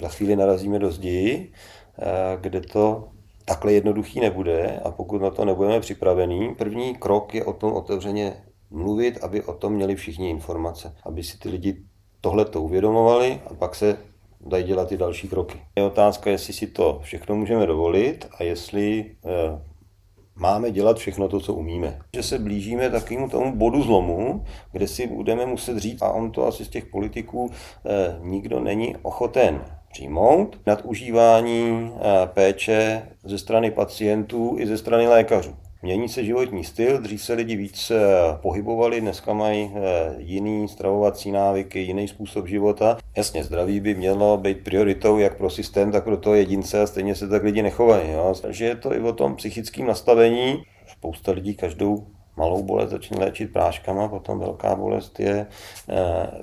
za chvíli narazíme do zdi, kde to takhle jednoduchý nebude a pokud na to nebudeme připravení, první krok je o tom otevřeně mluvit, aby o tom měli všichni informace, aby si ty lidi tohleto uvědomovali a pak se dají dělat ty další kroky. Je otázka, jestli si to všechno můžeme dovolit a jestli máme dělat všechno to, co umíme. Že se blížíme takovému tomu bodu zlomu, kde si budeme muset říct, a on to asi z těch politiků nikdo není ochoten přijmout, nadužívání péče ze strany pacientů i ze strany lékařů. Mění se životní styl, dřív se lidi víc pohybovali, dneska mají jiný stravovací návyky, jiný způsob života. Jasně, zdraví by mělo být prioritou jak pro systém, tak pro toho jedince a stejně se tak lidi nechovají. Jo? Takže je to i o tom psychickém nastavení. Spousta lidí každou malou bolest začne léčit práškama, potom velká bolest je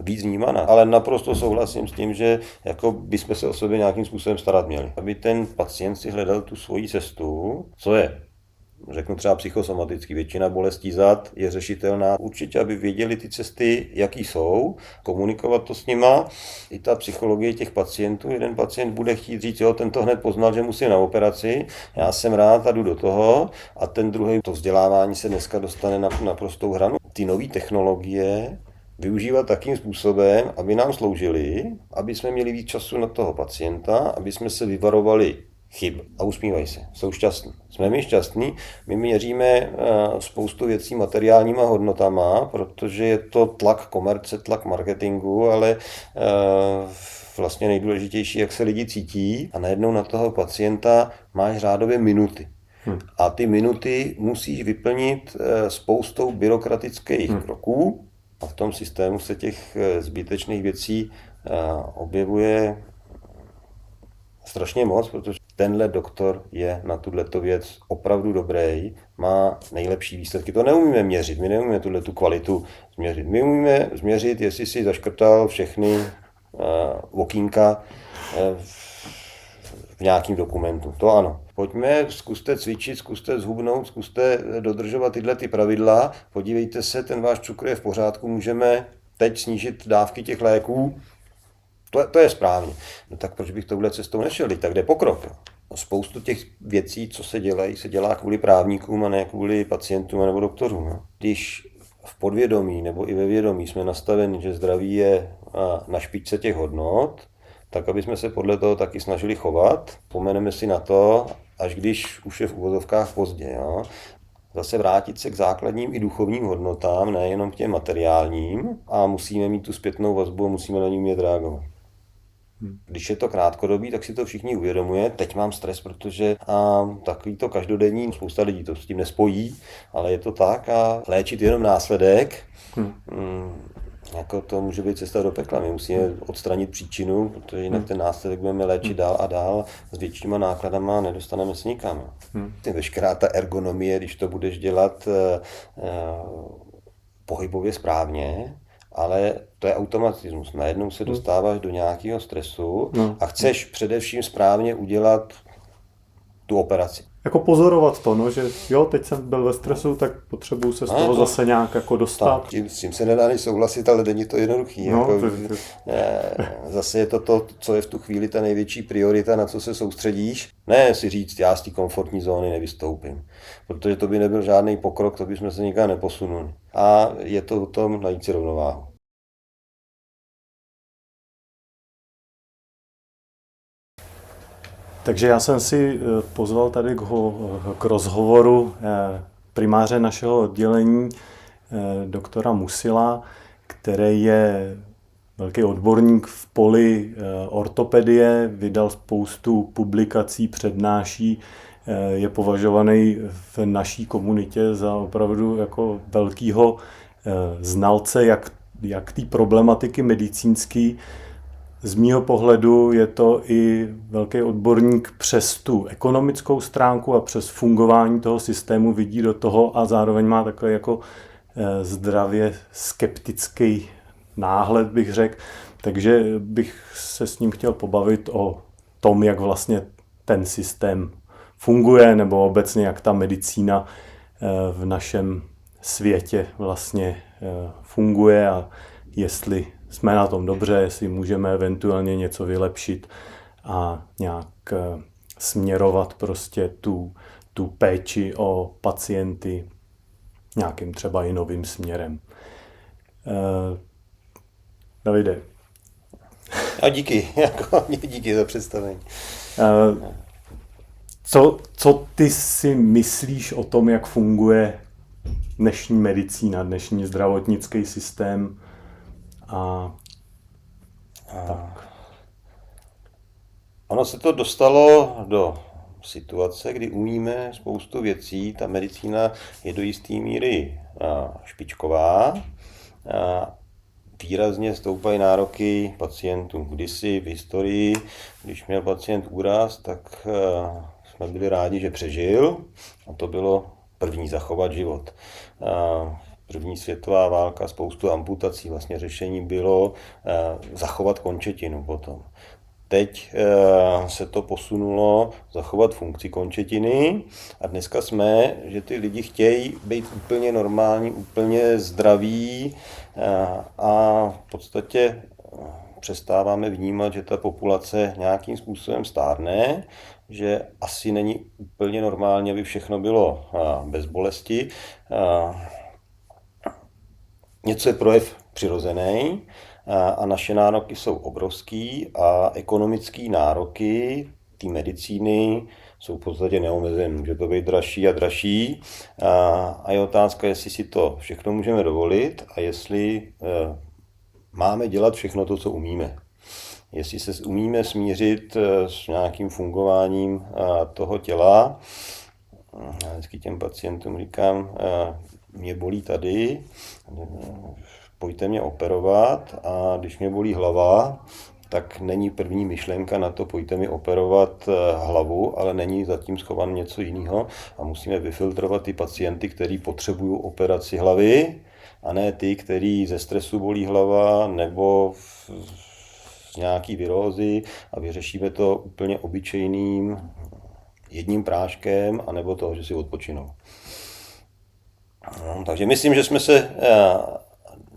víc vnímaná. Ale naprosto souhlasím s tím, že jako bychom se o sobě nějakým způsobem starat měli. Aby ten pacient si hledal tu svoji cestu, co je, řeknu třeba psychosomaticky, většina bolestí zad je řešitelná. Určitě, aby věděli ty cesty, jaký jsou, komunikovat to s nima. I ta psychologie těch pacientů, jeden pacient bude chtít říct, jo, ten to hned poznal, že musí na operaci, já jsem rád a jdu do toho, a ten druhý, to vzdělávání se dneska dostane na naprostou hranu. Ty nové technologie využívat takým způsobem, aby nám sloužily, aby jsme měli víc času na toho pacienta, aby jsme se vyvarovali chyb a usmívají se, jsou šťastní. Jsme my šťastní, my měříme spoustu věcí materiálníma hodnotama, protože je to tlak komerce, tlak marketingu, ale vlastně nejdůležitější, jak se lidi cítí a najednou na toho pacienta máš řádově minuty. A ty minuty musíš vyplnit spoustou byrokratických kroků a v tom systému se těch zbytečných věcí objevuje strašně moc, protože tenhle doktor je na tuto věc opravdu dobrý, má nejlepší výsledky. To neumíme měřit, my neumíme tu kvalitu změřit. My umíme změřit, jestli si zaškrtal všechny okýnka v nějakém dokumentu. To ano. Pojďme, zkuste cvičit, zkuste zhubnout, zkuste dodržovat tyhle ty pravidla. Podívejte se, ten váš cukr je v pořádku, můžeme teď snížit dávky těch léků. To je správně. No tak proč bych touhle cestou nešel? Tak jde pokrok. Jo. Spoustu těch věcí, co se dělají, se dělá kvůli právníkům a ne kvůli pacientům nebo doktorům. Jo. Když v podvědomí nebo i ve vědomí jsme nastaveni, že zdraví je na špičce těch hodnot, tak aby jsme se podle toho taky snažili chovat. Pomeneme si na to, až když už je v uvozovkách pozdě. Jo. Zase vrátit se k základním i duchovním hodnotám, nejenom k těm materiálním, a musíme mít tu zpětnou vazbu a musíme na ní umět reagovat. Když je to krátkodobý, tak si to všichni uvědomuje. Teď mám stres, protože takový to každodenní, spousta lidí to s tím nespojí, ale je to tak a léčit jenom následek, jako to může být cesta do pekla. My musíme odstranit příčinu, protože jinak ten následek budeme léčit dál a dál s většíma nákladama a nedostaneme se nikam. Veškerá ta ergonomie, když to budeš dělat pohybově správně, ale to je automatismus. Najednou se dostáváš do nějakého stresu a chceš především správně udělat tu operaci. Jako pozorovat to, no, že jo, teď jsem byl ve stresu, tak potřebuju se z toho zase nějak jako dostat. S tím se nedá než souhlasit, ale není to jednoduchý. No, jako, zase je to, co je v tu chvíli ta největší priorita, na co se soustředíš. Ne si říct, já z té komfortní zóny nevystoupím, protože to by nebyl žádný pokrok, to bychom se nikam neposunuli. A je to o tom najít si rovnováhu. Takže já jsem si pozval tady k rozhovoru primáře našeho oddělení, doktora Musila, který je velký odborník v poli ortopedie, vydal spoustu publikací, přednáší, je považovaný v naší komunitě za opravdu jako velkýho znalce jak té problematiky medicínské. Z mýho pohledu je to i velký odborník přes tu ekonomickou stránku a přes fungování toho systému vidí do toho a zároveň má takový jako zdravě skeptický náhled, bych řekl. Takže bych se s ním chtěl pobavit o tom, jak vlastně ten systém funguje, nebo obecně jak ta medicína v našem světě vlastně funguje a jestli jsme na tom dobře, jestli můžeme eventuálně něco vylepšit a nějak směrovat prostě tu péči o pacienty nějakým třeba i novým směrem. Davide. A díky, díky za představení. Co ty si myslíš o tom, jak funguje dnešní medicína, dnešní zdravotnický systém tak? Ono se to dostalo do situace, kdy umíme spoustu věcí. Ta medicína je do jisté míry špičková. Výrazně stoupají nároky pacientů. Kdysi v historii, když měl pacient úraz, tak jsme byli rádi, že přežil. A to bylo první zachovat život. První světová válka, spoustu amputací. Vlastně řešení bylo zachovat končetinu potom. Teď se to posunulo zachovat funkci končetiny a dneska jsme, že ty lidi chtějí být úplně normální, úplně zdraví a v podstatě přestáváme vnímat, že ta populace nějakým způsobem stárne, že asi není úplně normálně, aby všechno bylo bez bolesti. Něco je projev přirozený, a naše nároky jsou obrovský a ekonomické nároky té medicíny jsou v podstatě neomezené. Může to být dražší a dražší a je otázka, jestli si to všechno můžeme dovolit a jestli máme dělat všechno to, co umíme. Jestli se umíme smířit s nějakým fungováním toho těla. Já vždycky těm pacientům říkám, mě bolí tady, pojďte mě operovat a když mě bolí hlava, tak není první myšlenka na to, pojďte mi operovat hlavu, ale není zatím schované něco jiného a musíme vyfiltrovat ty pacienty, kteří potřebují operaci hlavy a ne ty, který ze stresu bolí hlava nebo z nějaký virózy a vyřešíme to úplně obyčejným jedním práškem anebo toho, že si odpočinou. Takže myslím, že jsme se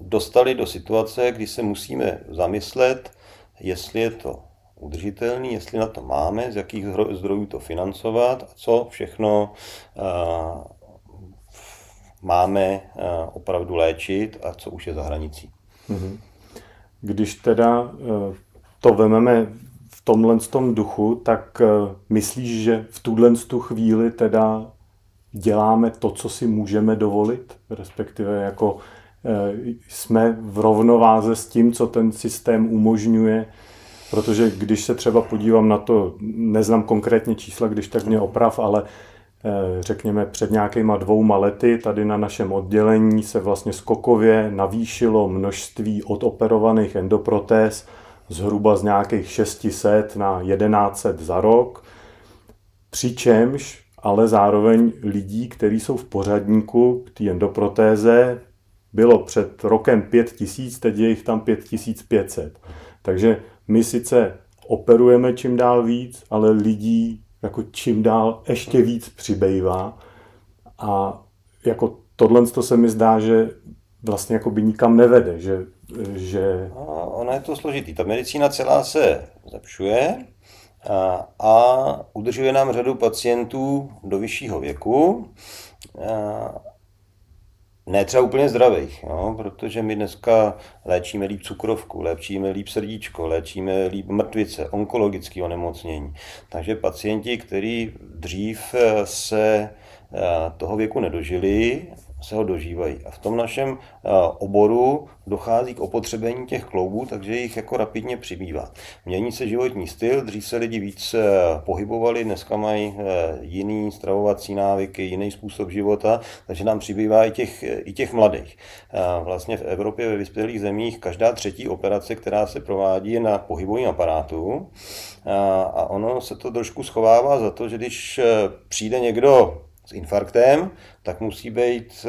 dostali do situace, kdy se musíme zamyslet, jestli je to udržitelný, jestli na to máme, z jakých zdrojů to financovat a co všechno máme opravdu léčit a co už je za hranicí. Když teda to vememe v tomhle duchu, tak myslíš, že v tuhle chvíli teda děláme to, co si můžeme dovolit, respektive jako jsme v rovnováze s tím, co ten systém umožňuje, protože když se třeba podívám na to, neznám konkrétně čísla, když tak mě oprav, ale řekněme před nějakýma 2 lety tady na našem oddělení se vlastně skokově navýšilo množství odoperovaných endoprotéz zhruba z nějakých 600 na 1100 za rok, přičemž ale zároveň lidí, kteří jsou v pořadníku k té endoprotéze, bylo před rokem 5000, teď je jich tam 5500. Takže my sice operujeme čím dál víc, ale lidí jako čím dál ještě víc přibývá. A jako tohle se mi zdá, že vlastně jako by nikam nevede. Že... Ono je to složitý. Ta medicína celá se zlepšuje a udržuje nám řadu pacientů do vyššího věku. Ne třeba úplně zdravých, jo, protože my dneska léčíme líp cukrovku, léčíme líp srdíčko, léčíme líp mrtvice, onkologické onemocnění. Takže pacienti, kteří dřív se toho věku nedožili, se ho dožívají. A v tom našem oboru dochází k opotřebení těch kloubů, takže jich jako rapidně přibývá. Mění se životní styl, dřív se lidi víc pohybovali, dneska mají jiný stravovací návyky, jiný způsob života, takže nám přibývá i těch mladých. Vlastně v Evropě ve vyspělých zemích každá 3. operace, která se provádí, je na pohybovém aparátu a ono se to trošku schovává za to, že když přijde někdo s infarktem, tak musí být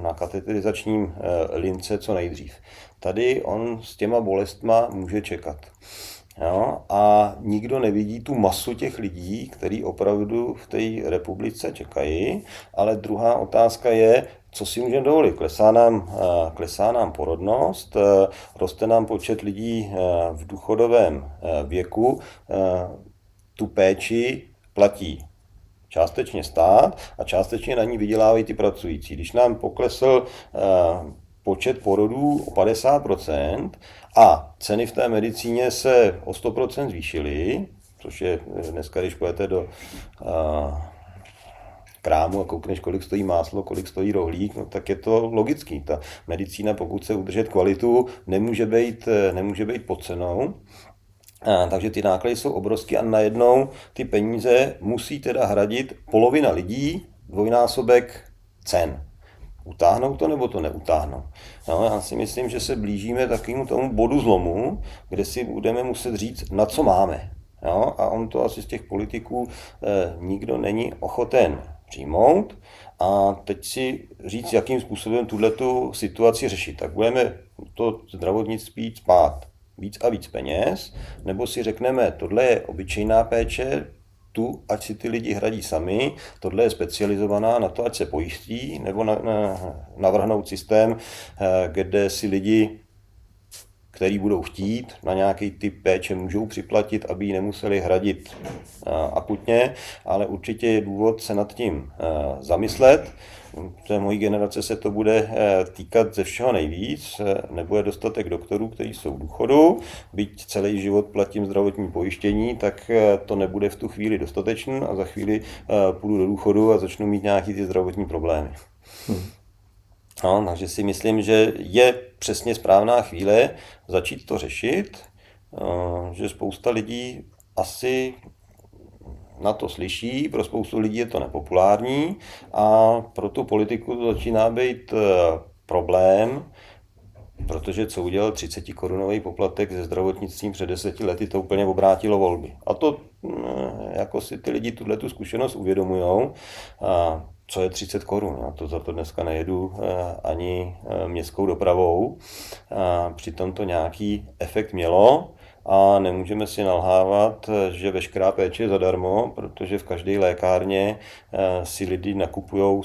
na kateterizačním lince co nejdřív. Tady on s těma bolestma může čekat. Jo? A nikdo nevidí tu masu těch lidí, kteří opravdu v té republice čekají, ale druhá otázka je, co si můžeme dovolit? Klesá nám porodnost, roste nám počet lidí v důchodovém věku, tu péči platí částečně stát a částečně na ní vydělávají ty pracující. Když nám poklesl počet porodů o 50% a ceny v té medicíně se o 100% zvýšily, což je dneska, když půjdete do krámu a koukneš, kolik stojí máslo, kolik stojí rohlík, no, tak je to logický. Ta medicína, pokud chce udržet kvalitu, nemůže být pod cenou. Takže ty náklady jsou obrovské a najednou ty peníze musí teda hradit polovina lidí, dvojnásobek cen. Utáhnou to nebo to neutáhnou? No, já si myslím, že se blížíme takovému tomu bodu zlomu, kde si budeme muset říct, na co máme. No, a on to asi z těch politiků nikdo není ochoten přijmout. A teď si říct, jakým způsobem tuhletu situaci řešit. Tak budeme to zdravotnictví spát víc a víc peněz, nebo si řekneme, tohle je obyčejná péče, tu, ať si ty lidi hradí sami, tohle je specializovaná na to, ať se pojistí, nebo navrhnout systém, kde si lidi, který budou chtít, na nějaký typ péče můžou připlatit, aby ji nemuseli hradit akutně, ale určitě je důvod se nad tím zamyslet. V mojí generace se to bude týkat ze všeho nejvíc, nebude dostatek doktorů, kteří jsou v důchodu, byť celý život platím zdravotní pojištění, tak to nebude v tu chvíli dostatečné a za chvíli půjdu do důchodu a začnu mít nějaký ty zdravotní problémy. No, takže si myslím, že je přesně správná chvíle začít to řešit, že spousta lidí asi na to slyší, pro spoustu lidí je to nepopulární a pro tu politiku to začíná být problém, protože co udělal 30-korunový poplatek ze zdravotnictvím před 10 lety, to úplně obrátilo volby. A to jako si ty lidi tuhletu zkušenost uvědomujou, co je 30 korun. Já to za to dneska nejedu ani městskou dopravou. Přitom to nějaký efekt mělo a nemůžeme si nalhávat, že veškerá péče je zadarmo, protože v každé lékárně si lidi nakupují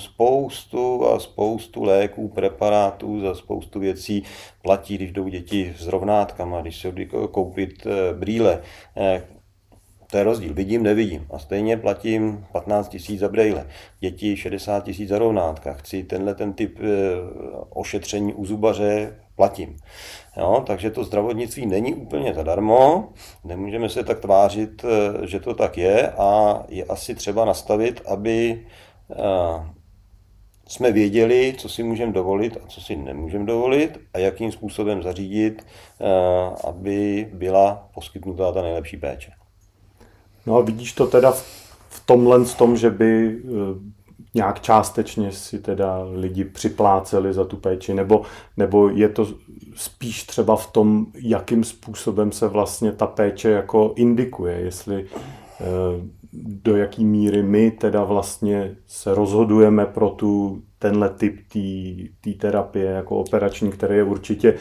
spoustu léků, preparátů, za spoustu věcí platí, když jdou děti s rovnátkama, když se jdou koupit brýle. To je rozdíl. Vidím, nevidím. A stejně platím 15 000 za brejle. Děti 60 000 za rovnátka. Chci ten typ ošetření u zubaře, platím. Jo, takže to zdravotnictví není úplně zadarmo. Nemůžeme se tak tvářit, že to tak je a je asi třeba nastavit, aby jsme věděli, co si můžeme dovolit a co si nemůžeme dovolit a jakým způsobem zařídit, aby byla poskytnutá ta nejlepší péče. No a vidíš to teda v tomhle tom, že by nějak částečně si teda lidi připláceli za tu péči, nebo je to spíš třeba v tom, jakým způsobem se vlastně ta péče jako indikuje, jestli do jaký míry my teda vlastně se rozhodujeme pro tenhle typ té terapie jako operační, který je určitě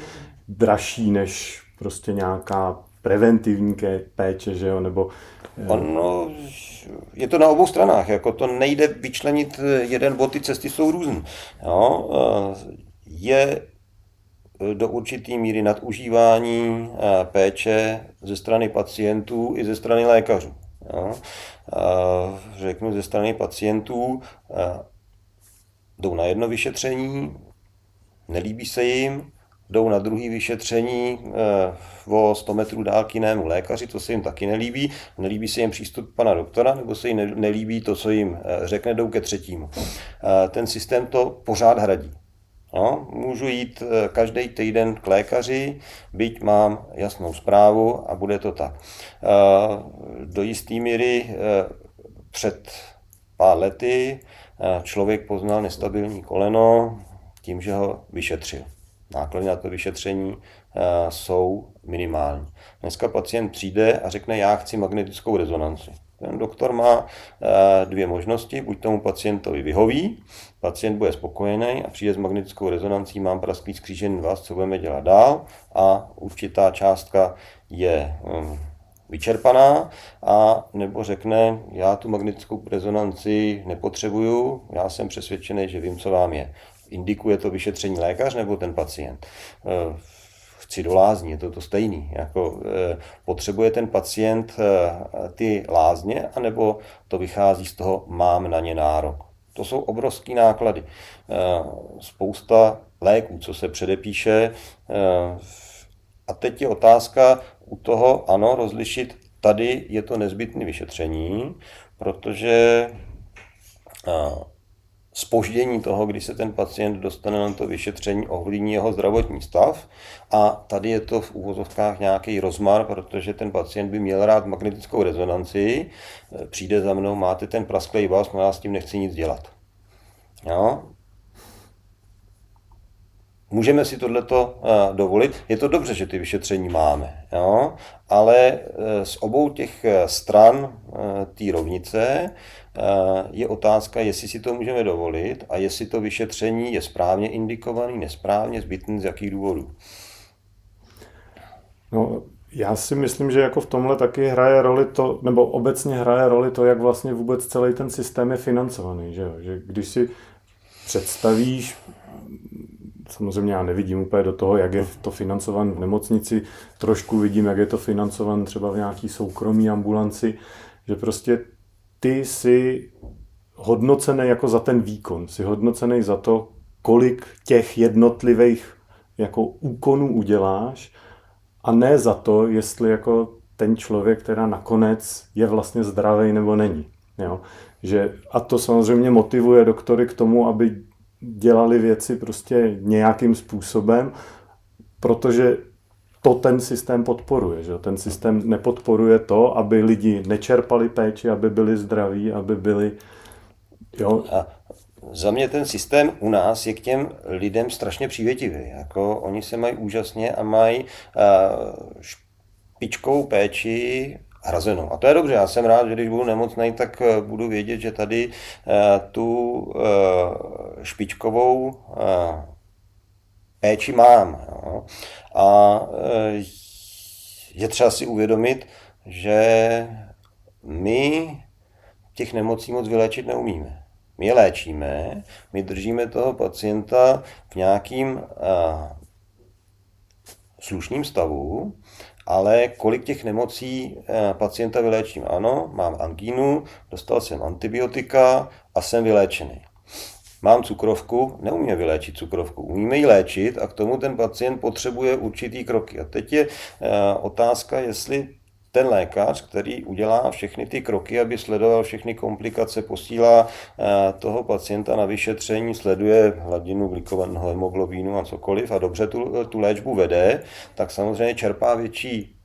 dražší než prostě nějaká preventivní péče, že jo, nebo... Ono, je to na obou stranách, jako to nejde vyčlenit jeden bod, ty cesty jsou různé. Jo, je do určité míry nadužívání péče ze strany pacientů i ze strany lékařů. Jo. Řeknu ze strany pacientů, jdou na jedno vyšetření, nelíbí se jim, jdou na druhé vyšetření o 100 metrů dál k jinému lékaři, to se jim taky nelíbí. Nelíbí se jim přístup pana doktora, nebo se jim nelíbí to, co jim řekne, jdou ke třetímu. Ten systém to pořád hradí. No, můžu jít každý týden k lékaři, byť mám jasnou zprávu a bude to tak. Do jisté míry před pár lety člověk poznal nestabilní koleno tím, že ho vyšetřil. Náklady na to vyšetření jsou minimální. Dneska pacient přijde a řekne, já chci magnetickou rezonanci. Ten doktor má dvě možnosti, buď tomu pacientovi vyhoví, pacient bude spokojený a přijde s magnetickou rezonancí, mám prasklý skřížený vaz, co budeme dělat dál a určitá částka je vyčerpaná, a nebo řekne, já tu magnetickou rezonanci nepotřebuju, já jsem přesvědčený, že vím, co vám je. Indikuje to vyšetření lékař nebo ten pacient? Chci do lázní, je to stejný. Jako, potřebuje ten pacient ty lázně, anebo to vychází z toho, mám na ně nárok. To jsou obrovské náklady. Spousta léků, co se předepíše. A teď je otázka u toho, ano, rozlišit, tady je to nezbytné vyšetření, protože zpoždění toho, kdy se ten pacient dostane na to vyšetření, ovlivní jeho zdravotní stav a tady je to v uvozovkách nějaký rozmar, protože ten pacient by měl rád magnetickou rezonanci, přijde za mnou, máte ten prasklej vaz, já s tím nechci nic dělat. Jo? Můžeme si tohleto dovolit. Je to dobře, že ty vyšetření máme, jo? Ale z obou těch stran té rovnice je otázka, jestli si to můžeme dovolit a jestli to vyšetření je správně indikovaný, nesprávně, zbytný, z jakých důvodů. No, já si myslím, že jako v tomhle taky hraje roli to, nebo obecně hraje roli to, jak vlastně vůbec celý ten systém je financovaný, že jo? Že když si představíš, samozřejmě já nevidím úplně do toho, jak je to financovan v nemocnici, trošku vidím, jak je to financovan třeba v nějaký soukromý ambulanci, že prostě ty jsi hodnocený jako za ten výkon, jsi hodnocený za to, kolik těch jednotlivých jako úkonů uděláš a ne za to, jestli jako ten člověk, která nakonec je vlastně zdravý nebo není. Jo? A to samozřejmě motivuje doktory k tomu, aby dělali věci prostě nějakým způsobem, protože to ten systém podporuje. Že? Ten systém nepodporuje to, aby lidi nečerpali péči, aby byli zdraví, aby byli... Jo. A za mě ten systém u nás je k těm lidem strašně přívětivý. Jako, oni se mají úžasně a mají špičkovou péči hrazenou. A to je dobře, já jsem rád, že když budu nemocnej, tak budu vědět, že tady tu špičkovou péči mám. Jo. A je třeba si uvědomit, že my těch nemocí moc vyléčit neumíme. My je léčíme, my držíme toho pacienta v nějakým slušným stavu, ale kolik těch nemocí pacienta vyléčím? Ano, mám angínu, dostal jsem antibiotika a jsem vyléčený. Mám cukrovku, neumíme vyléčit cukrovku, umíme ji léčit a k tomu ten pacient potřebuje určitý kroky. A teď je otázka, jestli ten lékař, který udělá všechny ty kroky, aby sledoval všechny komplikace, posílá toho pacienta na vyšetření, sleduje hladinu glikovaného hemoglobínu a cokoliv a dobře tu léčbu vede, tak samozřejmě čerpá větší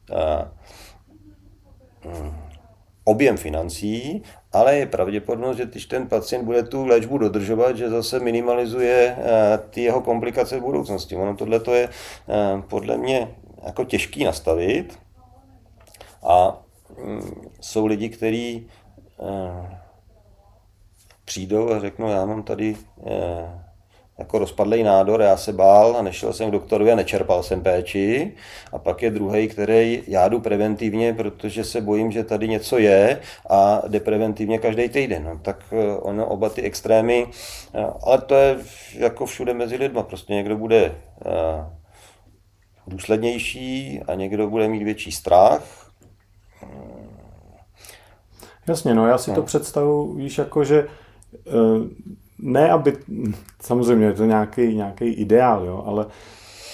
objem financí, ale je pravděpodobnost, že když ten pacient bude tu léčbu dodržovat, že zase minimalizuje ty jeho komplikace v budoucnosti. Ono tohle je podle mě jako těžký nastavit. A jsou lidi, kteří přijdou a řeknou, já mám tady jako rozpadlej nádor, já se bál a nešel jsem k doktorovi a nečerpal jsem péči. A pak je druhý, který já jdu preventivně, protože se bojím, že tady něco je a jde preventivně každý týden. No, tak ono, oba ty extrémy, ale to je jako všude mezi lidma, prostě někdo bude důslednější a někdo bude mít větší strach. Jasně, no já si to představuji, víš, jako že ne, aby, samozřejmě je to nějaký ideál, jo, ale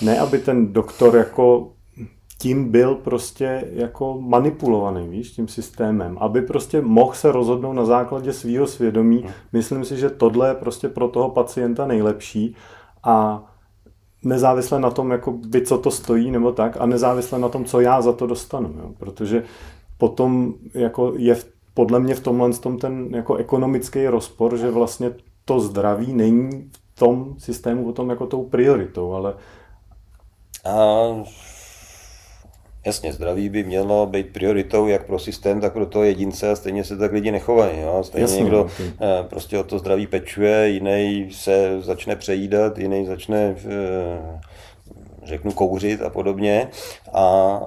ne, aby ten doktor jako tím byl prostě jako manipulovaný, víš, tím systémem, aby prostě mohl se rozhodnout na základě svého svědomí. Myslím si, že tohle je prostě pro toho pacienta nejlepší a nezávisle na tom, jako by co to stojí nebo tak, a nezávisle na tom, co já za to dostanu, jo, protože potom jako je podle mě v tomhle ten jako ekonomický rozpor, že vlastně to zdraví není v tom systému potom jako tou prioritou, ale... Jasně, zdraví by mělo být prioritou jak pro systém, tak pro toho jedince a stejně se tak lidi nechovají. Jo? Stejně jasně, někdo prostě o to zdraví pečuje, jiný se začne přejídat, jiný začne řeknu kouřit a podobně a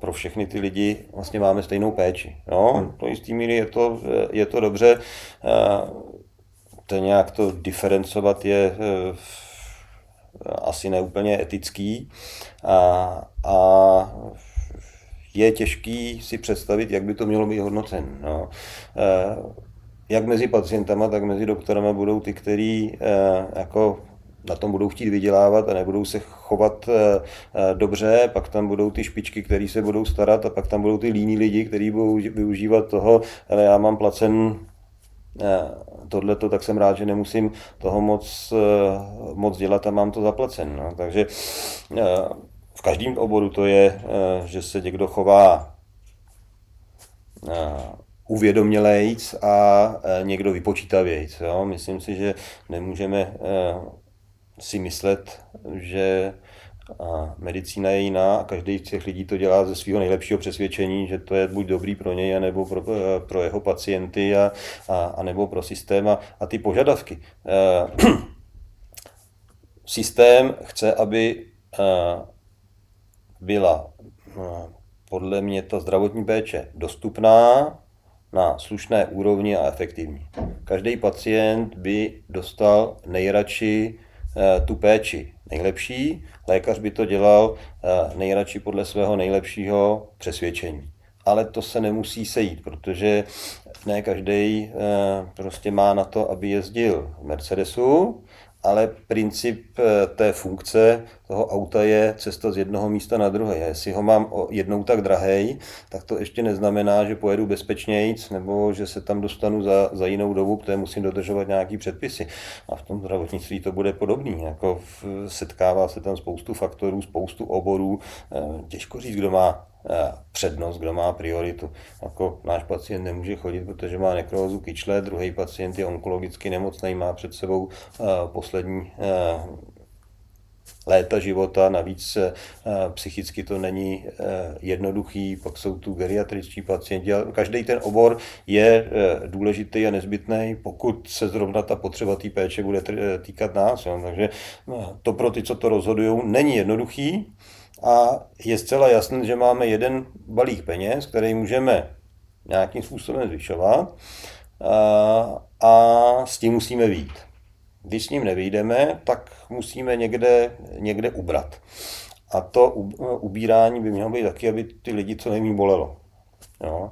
pro všechny ty lidi vlastně máme stejnou péči. Jo? Do jistý míry je to dobře. nějak to diferencovat je asi neúplně etický a je těžký si představit, jak by to mělo být hodnocen. No. Jak mezi pacientama, tak mezi doktorama budou ty, kteří jako na tom budou chtít vydělávat a nebudou se chovat dobře, pak tam budou ty špičky, který se budou starat a pak tam budou ty líní lidi, kteří budou využívat toho, ale já mám placen tohleto, tak jsem rád, že nemusím toho moc dělat a mám to zaplacen. No. Takže v každém oboru to je, že se někdo chová uvědomělejc a někdo vypočítavějc. Jo? Myslím si, že nemůžeme si myslet, že medicína je jiná a každý z těch lidí to dělá ze svého nejlepšího přesvědčení, že to je buď dobrý pro něj, anebo pro jeho pacienty a nebo pro systém a ty požadavky. Systém chce, aby byla podle mě ta zdravotní péče dostupná, na slušné úrovni a efektivní. Každý pacient by dostal nejradši tu péči nejlepší, lékař by to dělal nejradši podle svého nejlepšího přesvědčení. Ale to se nemusí sejít, protože ne každý prostě má na to, aby jezdil v Mercedesu, ale princip té funkce toho auta je cesta z jednoho místa na druhé. Jestli ho mám jednou tak drahej, tak to ještě neznamená, že pojedu bezpečnějc nebo že se tam dostanu za jinou dobu, protože musím dodržovat nějaký předpisy. A v tom zdravotnictví to bude podobný. Jako setkává se tam spoustu faktorů, spoustu oborů. Těžko říct, kdo má přednost, kdo má prioritu. Jako náš pacient nemůže chodit, protože má nekrózu kyčle, druhý pacient je onkologicky nemocný, má před sebou poslední léta života, navíc psychicky to není jednoduchý, pak jsou tu geriatričtí pacienti. Každý ten obor je důležitý a nezbytný, pokud se zrovna ta potřeba té péče bude týkat nás. Jo. Takže to pro ty, co to rozhodují, není jednoduchý. A je zcela jasné, že máme jeden balík peněz, který můžeme nějakým způsobem zvyšovat a s tím musíme vyjít. Když s ním nevyjdeme, tak musíme někde ubrat. A to ubírání by mělo být taky, aby ty lidi co nejméně bolelo. Jo?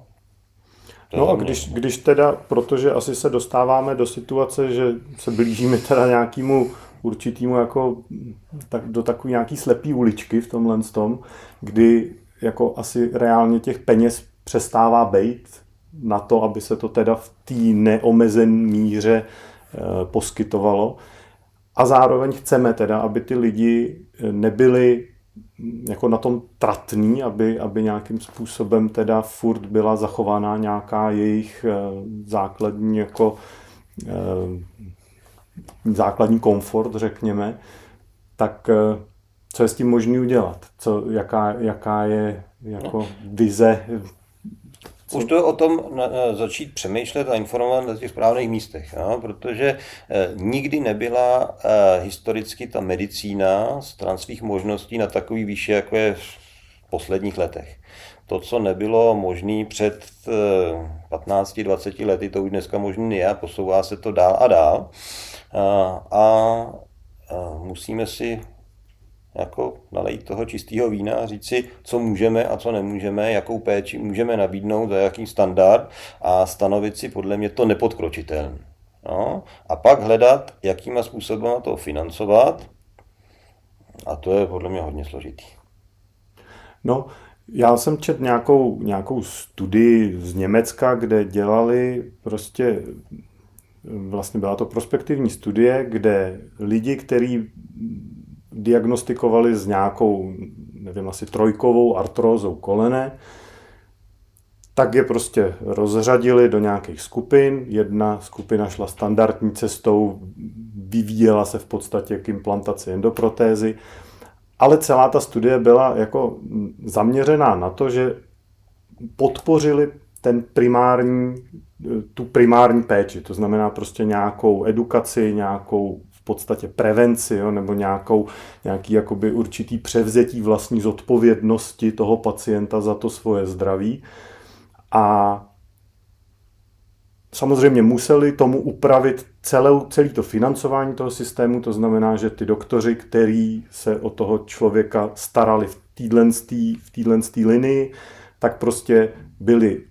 No a když teda, protože asi se dostáváme do situace, že se blížíme teda nějakému určitýmu jako do takové nějaký slepý uličky v tomhle tom, kdy jako asi reálně těch peněz přestává bejt na to, aby se to teda v té neomezené míře poskytovalo. A zároveň chceme teda, aby ty lidi nebyli jako na tom tratní, aby nějakým způsobem teda furt byla zachována nějaká jejich základní komfort, řekněme, tak co je s tím možné udělat? Jaká je jako vize? Už to je o tom začít přemýšlet a informovat na těch správných místech, no? Protože nikdy nebyla historicky ta medicína stran svých možností na takový výši, jako je v posledních letech. To, co nebylo možné před 15-20 lety, to už dneska možný je a posouvá se to dál a dál. A musíme si jako nalejt toho čistého vína a říct si, co můžeme a co nemůžeme, jakou péči můžeme nabídnout, za jaký standard a stanovit si podle mě to nepodkročitelné. No? A pak hledat, jakýma způsoby to financovat a to je podle mě hodně složitý. No, já jsem četl nějakou studii z Německa, kde dělali vlastně byla to prospektivní studie, kde lidi, kteří diagnostikovali s nějakou, nevím, asi trojkovou artrózou kolene, tak je prostě rozřadili do nějakých skupin. Jedna skupina šla standardní cestou, vyvíjela se v podstatě k implantaci endoprotézy, ale celá ta studie byla jako zaměřená na to, že podpořili tu primární péči, to znamená prostě nějakou edukaci, nějakou v podstatě prevenci, jo, nebo nějaký jakoby určitý převzetí vlastní zodpovědnosti toho pacienta za to svoje zdraví. A samozřejmě museli tomu upravit celé to financování toho systému, to znamená, že ty doktoři, kteří se o toho člověka starali v téhle linii, tak prostě byli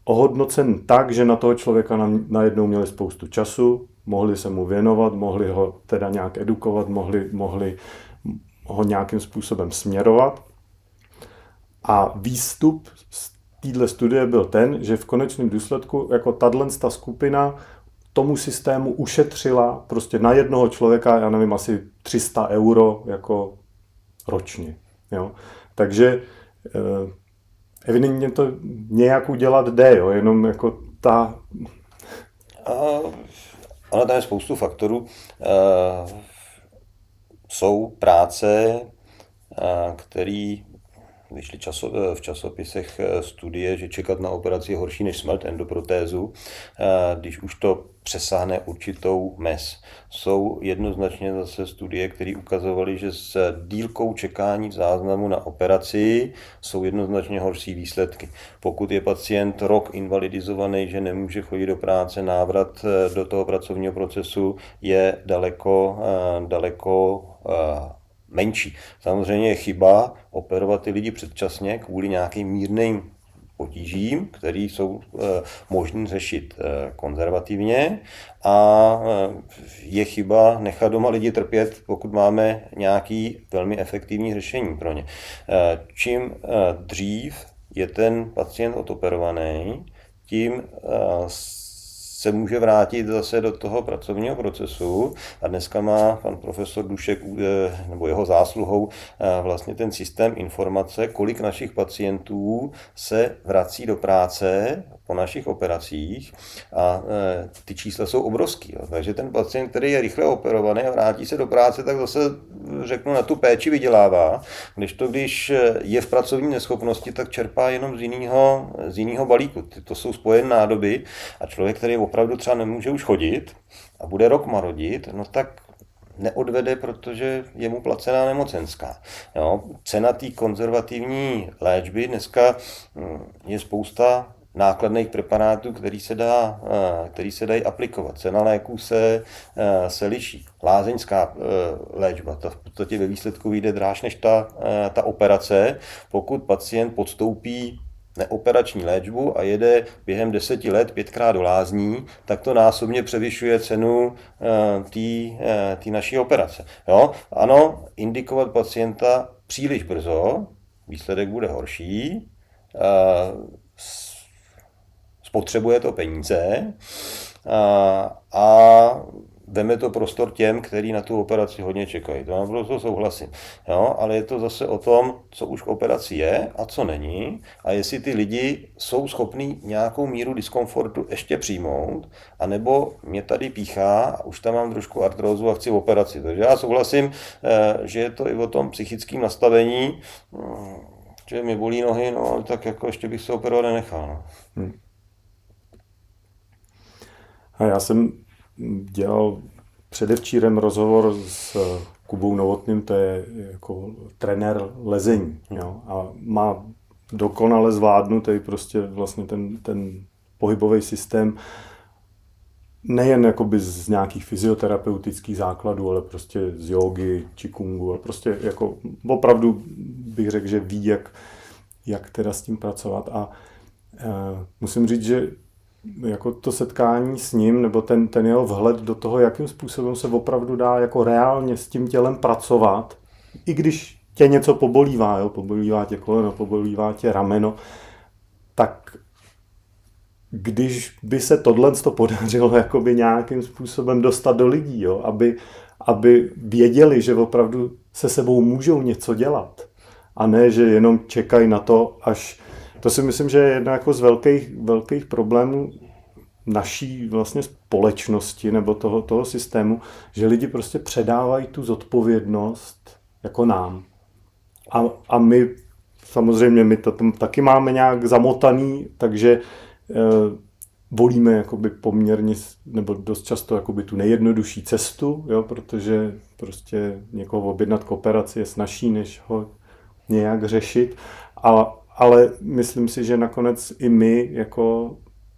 ohodnocen tak, že na toho člověka najednou měli spoustu času, mohli se mu věnovat, mohli ho teda nějak edukovat, mohli ho nějakým způsobem směrovat. A výstup z téhle studie byl ten, že v konečném důsledku jako tato skupina tomu systému ušetřila prostě na jednoho člověka, já nevím, asi 300 euro jako ročně. Jo? Takže evidentně to nějak udělat jde, jo? Jenom jako ta... Ale tam je spoustu faktorů. Jsou práce, které vyšly v časopisech studie, že čekat na operaci je horší než smrt, endoprotézu, když už to přesáhne určitou mez. Jsou jednoznačně zase studie, které ukazovaly, že s délkou čekání v záznamu na operaci jsou jednoznačně horší výsledky. Pokud je pacient rok invalidizovaný, že nemůže chodit do práce, návrat do toho pracovního procesu je daleko menší. Samozřejmě je chyba operovat ty lidi předčasně kvůli nějakým mírným potížím, které jsou možné řešit konzervativně, a je chyba nechat doma lidi trpět, pokud máme nějaký velmi efektivní řešení pro ně. Čím dřív je ten pacient odoperovaný, tím se může vrátit zase do toho pracovního procesu, a dneska má pan profesor Dušek, nebo jeho zásluhou, vlastně ten systém informace, kolik našich pacientů se vrací do práce po našich operacích, a ty čísla jsou obrovský. Jo. Takže ten pacient, který je rychle operovaný a vrátí se do práce, tak zase, řeknu, na tu péči vydělává, když je v pracovní neschopnosti, tak čerpá jenom z jiného balíku. To jsou spojené nádoby, a člověk, který opravdu třeba nemůže už chodit a bude rok marodit, no tak neodvede, protože je mu placená nemocenská. Jo. Cena té konzervativní léčby dneska je spousta nákladných preparátů, který se dají aplikovat. Cena léků se liší. Lázeňská léčba, ta v podstatě ve výsledku vyjde dráž než ta operace. Pokud pacient podstoupí neoperační léčbu a jede během 10 let 5krát do lázní, tak to násobně převyšuje cenu té naší operace. Jo? Ano, indikovat pacienta příliš brzo, výsledek bude horší, spotřebuje to peníze a veme to prostor těm, kteří na tu operaci hodně čekají. To naprosto souhlasím. Jo? Ale je to zase o tom, co už k operaci je a co není, a jestli ty lidi jsou schopní nějakou míru diskomfortu ještě přijmout, anebo mě tady píchá a už tam mám trošku artrózu a chci operaci. Takže já souhlasím, že je to i o tom psychickém nastavení, že mě bolí nohy, no tak jako ještě bych se operovat nenechal. No. A já jsem dělal předevčírem rozhovor s Kubou Novotným, to je jako trenér lezení. Jo? A má dokonale zvládnutý prostě vlastně ten pohybový systém, nejen jakoby z nějakých fyzioterapeutických základů, ale prostě z jógy, qigongu, a prostě jako opravdu bych řekl, že ví, jak teda s tím pracovat. A musím říct, že jako to setkání s ním, nebo ten jeho vhled do toho, jakým způsobem se opravdu dá jako reálně s tím tělem pracovat, i když tě něco pobolívá, jo, pobolívá tě koleno, pobolívá tě rameno, tak když by se tohle podařilo jakoby nějakým způsobem dostat do lidí, jo, aby věděli, že opravdu se sebou můžou něco dělat, a ne, že jenom čekají na to, až... To si myslím, že je jedna jako z velkých problémů naší vlastně společnosti nebo toho systému, že lidi prostě předávají tu zodpovědnost jako nám. A my samozřejmě my to tam taky máme nějak zamotaný, takže volíme jakoby poměrně, nebo dost často jakoby tu nejjednodušší cestu, jo, protože prostě někoho objednat k operaci je snazší, než ho nějak řešit. Ale myslím si, že nakonec i my jako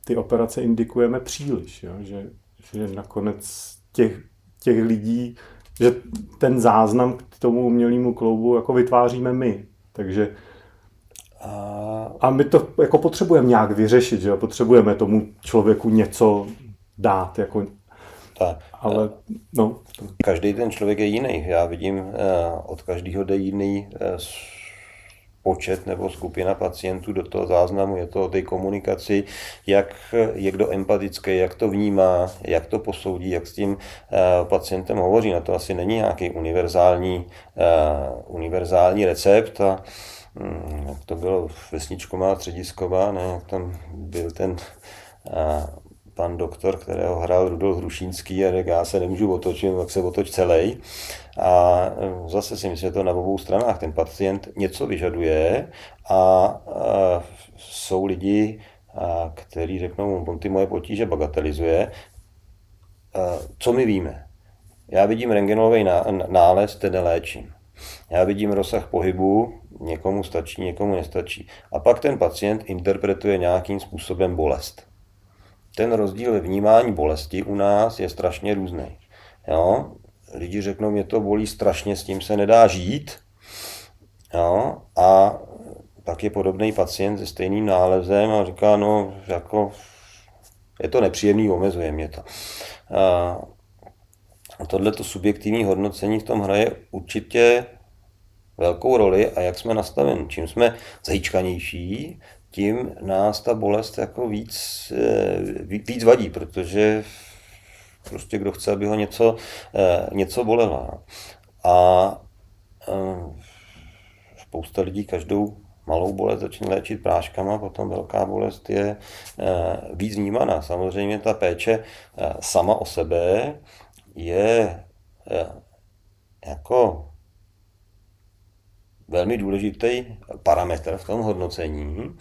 ty operace indikujeme příliš, jo? Že nakonec těch lidí, že ten záznam k tomu umělému kloubu jako vytváříme my. Takže a my to jako potřebujeme nějak vyřešit, že jo? Potřebujeme tomu člověku něco dát, jako tak. Ale no. Každý ten člověk je jiný. Já vidím, od každého jde jiný počet nebo skupina pacientů do toho záznamu. Je to o té komunikaci, jak je kdo empatický, jak to vnímá, jak to posoudí, jak s tím pacientem hovoří. Na to asi není nějaký univerzální recept. A jak to bylo Vesničková, Středisková, ne, jak tam byl ten pan doktor, kterého hrál Rudolf Hrušínský a řekl, já se nemůžu otočit, tak se otoč celej. A zase si myslím, že to na obou stranách. Ten pacient něco vyžaduje a jsou lidi, kteří řeknou, on ty moje potíže bagatelizuje. Co my víme? Já vidím rentgenový nález, ten neléčím. Já vidím rozsah pohybu, někomu stačí, někomu nestačí. A pak ten pacient interpretuje nějakým způsobem bolest. Ten rozdíl ve vnímání bolesti u nás je strašně různý. Jo? Lidi řeknou, mě to bolí strašně, s tím se nedá žít. Jo? A pak je podobný pacient se stejným nálezem a říká, no, jako, je to nepříjemný, omezuje mě to. A tohleto subjektivní hodnocení v tom hraje určitě velkou roli a jak jsme nastaveni. Čím jsme zajíčkanější, tím nás ta bolest jako víc vadí, protože prostě kdo chce, aby ho něco bolelo. A spousta lidí každou malou bolest začne léčit práškama, potom velká bolest je víc vnímaná. Samozřejmě ta péče sama o sebe je jako velmi důležitý parametr v tom hodnocení.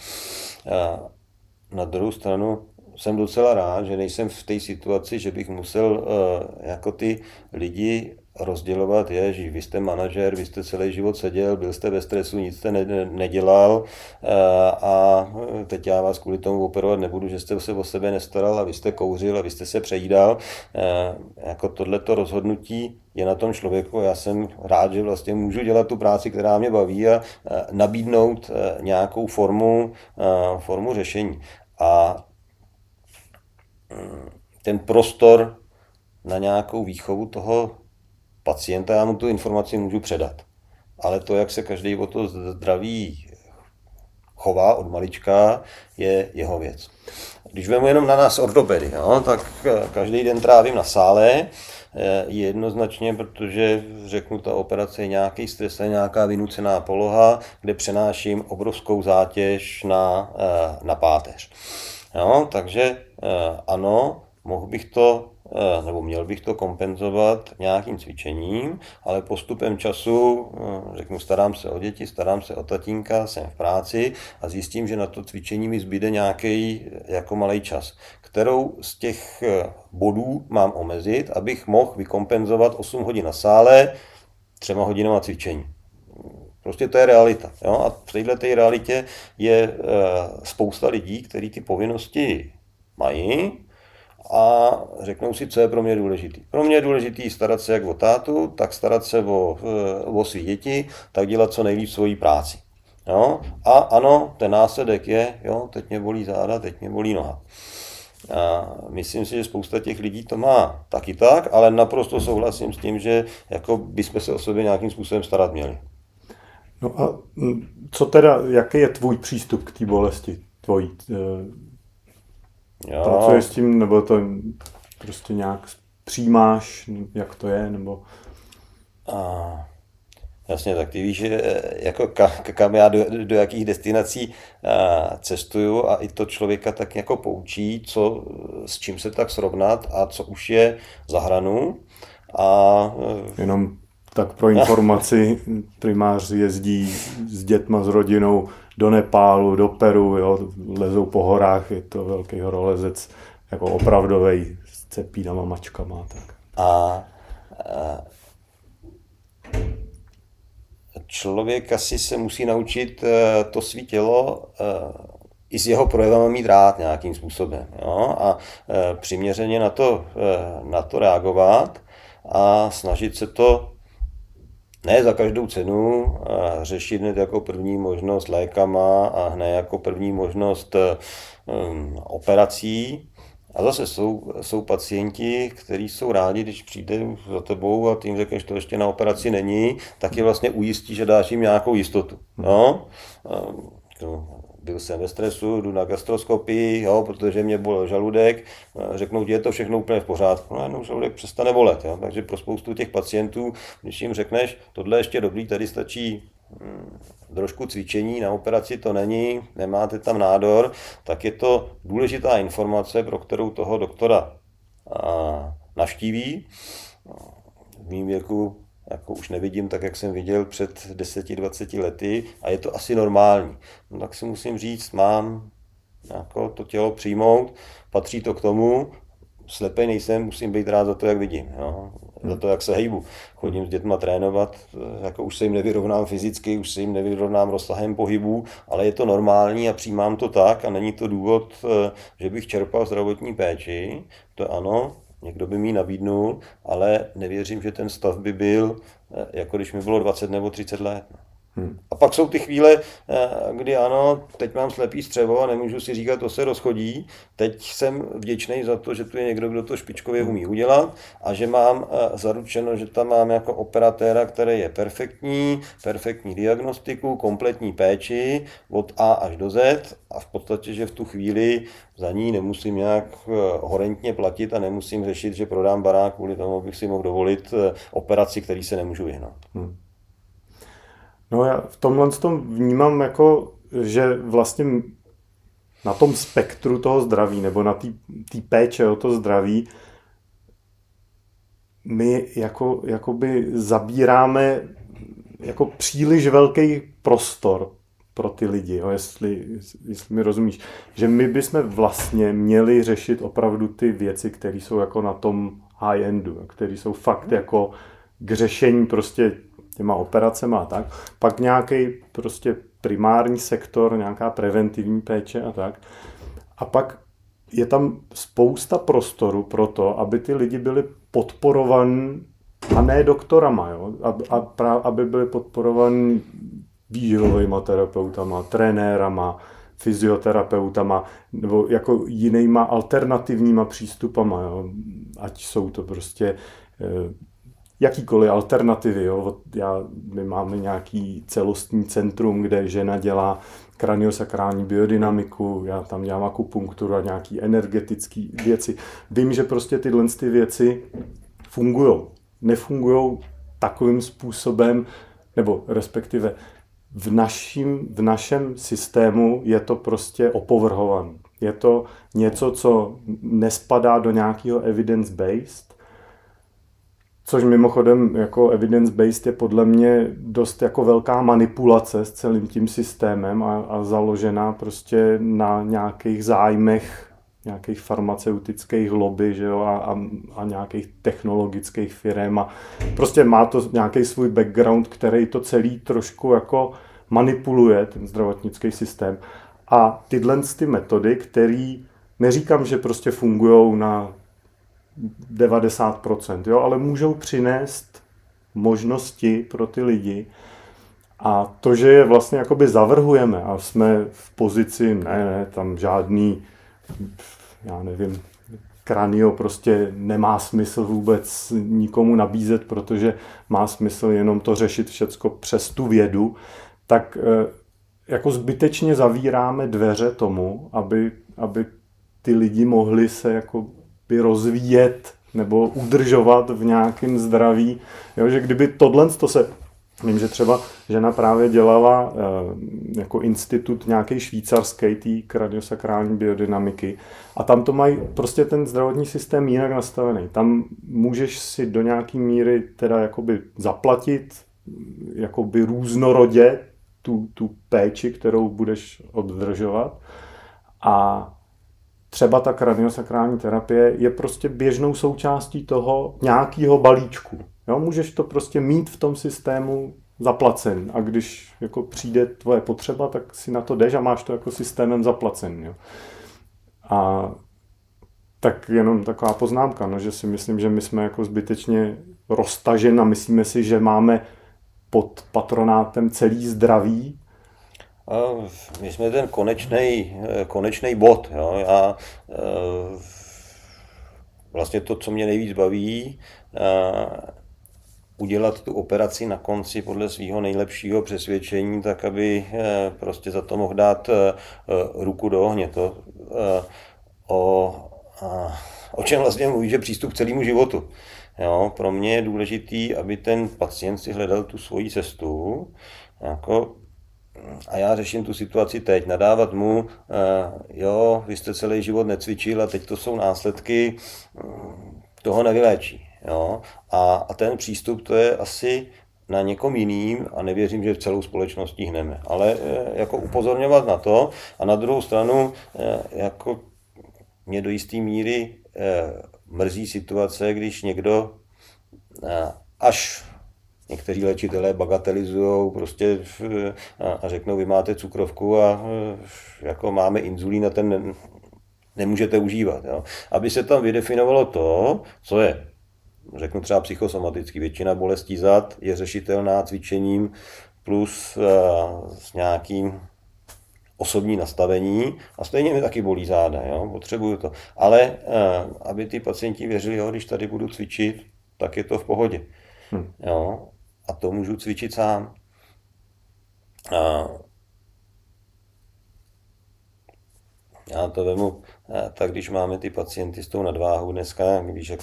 Na druhou stranu jsem docela rád, že nejsem v té situaci, že bych musel jako ty lidi rozdělovat, že vy jste manažer, vy jste celý život seděl, byl jste ve stresu, nic jste nedělal a teď já vás kvůli tomu operovat nebudu, že jste se o sebe nestaral a vy jste kouřil a vy jste se přejídal. Jako tohleto rozhodnutí je na tom člověku. Já jsem rád, že vlastně můžu dělat tu práci, která mě baví a nabídnout nějakou formu řešení. A ten prostor na nějakou výchovu toho pacienta, já mu tu informaci můžu předat. Ale to, jak se každý o to zdraví chová od malička, je jeho věc. Když vezmu jenom na nás ortopedy, tak každý den trávím na sále, jednoznačně, protože řeknu, ta operace je nějaký stres, nějaká vynucená poloha, kde přenáším obrovskou zátěž na páteř. Takže ano, mohl bych to, nebo měl bych to kompenzovat nějakým cvičením, ale postupem času, řeknu, starám se o děti, starám se o tatínka, jsem v práci a zjistím, že na to cvičení mi zbyde nějaký jako malý čas, kterou z těch bodů mám omezit, abych mohl vykompenzovat 8 hodin na sále 3 hodinama cvičení. Prostě to je realita. A v této realitě je spousta lidí, kteří ty povinnosti mají a řeknou si, co je pro mě důležitý. Pro mě je důležitý starat se jak o tátu, tak starat se o svý děti, tak dělat co nejvíc svoji práci. A ano, ten následek je, teď mě bolí záda, teď mě bolí noha. A myslím si, že spousta těch lidí to má taky tak, ale naprosto souhlasím s tím, že jako bychom se o sobě nějakým způsobem starat měli. No a co teda, jaký je tvůj přístup k té bolesti tvojí? Pracuješ s tím, nebo to prostě nějak přijímáš, jak to je, nebo... Jasně, tak ty víš, jako kam já do jakých destinací cestuju a i to člověka tak jako poučí, s čím se tak srovnat a co už je za hranu. Jenom tak pro informaci, primář jezdí s dětma, s rodinou do Nepálu, do Peru, lezou po horách, je to velký horolezec, jako opravdovej, s cepínama, mačkama. Tak. Člověk asi se musí naučit to svý tělo i s jeho projevama mít rád nějakým způsobem. Jo? A přiměřeně na to reagovat a snažit se to ne za každou cenu řešit hned jako první možnost lékama a hned jako první možnost operací. A zase jsou pacienti, kteří jsou rádi, když přijde za tebou a ty jim řekneš, že to ještě na operaci není, tak je vlastně ujistí, že dáš jim nějakou jistotu. No? Byl jsem ve stresu, jdu na gastroskopii, jo, protože mě bolel žaludek, řeknou ti, je to všechno úplně v pořádku. No, jenom žaludek přestane bolet. Jo. Takže pro spoustu těch pacientů, když jim řekneš, tohle ještě dobrý, tady stačí trošku cvičení, na operaci to není, nemáte tam nádor, tak je to důležitá informace, pro kterou toho doktora navštíví. V mým věku jako už nevidím tak, jak jsem viděl před 10-20 lety a je to asi normální. No, tak si musím říct, mám jako to tělo přijmout, patří to k tomu, slepej nejsem, musím být rád za to, jak vidím, jo? Za to, jak se hejbu. Chodím s dětma trénovat, jako už se jim nevyrovnám fyzicky, už se jim nevyrovnám rozsahem pohybů, ale je to normální a přijímám to tak a není to důvod, že bych čerpal zdravotní péči, to ano, někdo by mi nabídnul, ale nevěřím, že ten stav by byl, jako když mi bylo 20 nebo 30 let. A pak jsou ty chvíle, kdy ano, teď mám slepý střevo a nemůžu si říkat, to se rozchodí. Teď jsem vděčný za to, že tu je někdo, kdo to špičkově umí udělat a že mám zaručeno, že tam mám jako operatéra, který je perfektní diagnostiku, kompletní péči od A až do Z a v podstatě, že v tu chvíli za ní nemusím nějak horentně platit a nemusím řešit, že prodám barák kvůli tomu, abych si mohl dovolit operaci, který se nemůžu vyhnout. No já v tomhle tom vnímám jako, že vlastně na tom spektru toho zdraví nebo na té péče o to zdraví my jakoby zabíráme jako příliš velký prostor pro ty lidi, jo, jestli mi rozumíš. Že my bychom vlastně měli řešit opravdu ty věci, které jsou jako na tom high-endu, které jsou fakt jako k řešení prostě těma operacema a tak. Pak nějaký prostě primární sektor, nějaká preventivní péče a tak. A pak je tam spousta prostoru pro to, aby ty lidi byli podporovaní a ne doktorama, jo? Aby byli podporovaní výživovými terapeutama, trenérama, fyzioterapeutama nebo jako jinýma alternativníma přístupama. Jo? Ať jsou to prostě jakýkoliv alternativy. Jo? My máme nějaký celostní centrum, kde žena dělá kraniosakrální biodynamiku, já tam dělám akupunkturu a nějaký energetické věci. Vím, že prostě tyhle ty věci fungujou. Nefungujou takovým způsobem, nebo respektive v našem systému je to prostě opovrhované. Je to něco, co nespadá do nějakého evidence-based, což mimochodem jako evidence-based je podle mě dost jako velká manipulace s celým tím systémem a založená prostě na nějakých zájmech, nějakých farmaceutických lobby, že jo, a nějakých technologických firm a prostě má to nějaký svůj background, který to celý trošku jako manipuluje, ten zdravotnický systém. A tyhle ty metody, které neříkám, že prostě fungujou na 90%, jo, ale můžou přinést možnosti pro ty lidi. A to, že je vlastně jakoby zavrhujeme a jsme v pozici, ne, tam žádný, já nevím, kranio prostě nemá smysl vůbec nikomu nabízet, protože má smysl jenom to řešit všecko přes tu vědu, tak jako zbytečně zavíráme dveře tomu, aby ty lidi mohli se jako by rozvíjet nebo udržovat v nějakém zdraví. Jo, že kdyby tohle to se... Vím, že třeba žena právě dělala jako institut nějaký švýcarský, té kraniosakrální biodynamiky a tam to mají prostě ten zdravotní systém jinak nastavený. Tam můžeš si do nějaký míry teda jakoby zaplatit jakoby různorodě tu péči, kterou budeš oddržovat a třeba ta kraniosakrální terapie je prostě běžnou součástí toho nějakého balíčku. Jo, můžeš to prostě mít v tom systému zaplacen a když jako přijde tvoje potřeba, tak si na to jdeš a máš to jako systémem zaplacen. Jo. A tak jenom taková poznámka, no, že si myslím, že my jsme jako zbytečně roztažen a myslíme si, že máme pod patronátem celý zdraví. My jsme ten konečný bod. Jo. Vlastně to, co mě nejvíc baví, udělat tu operaci na konci podle svého nejlepšího přesvědčení, tak aby prostě za to mohl dát ruku do ohně. O čem vlastně mluví, že přístup k celému životu. Jo, pro mě je důležitý, aby ten pacient si hledal tu svoji cestu. Jako, a já řeším tu situaci teď. Nadávat mu, jo, vy jste celý život necvičil a teď to jsou následky, toho nevyléčí. Jo? A ten přístup, to je asi na někom jiným a nevěřím, že v celou společností hneme. Ale jako upozorňovat na to a na druhou stranu jako mě do jisté míry mrzí situace, když někdo až někteří léčitelé bagatelizují prostě a řeknou, vy máte cukrovku a jako máme inzulín a ten nemůžete užívat. Jo. Aby se tam vydefinovalo to, co je, řeknu třeba psychosomatický. Většina bolestí zad je řešitelná cvičením plus s nějakým osobní nastavení a stejně mi taky bolí záda, jo, potřebuju to. Ale aby ty pacienti věřili, jo, když tady budu cvičit, tak je to v pohodě. Jo, a to můžu cvičit sám. Já to vemu tak, když máme ty pacienty s tou nadváhou dneska, když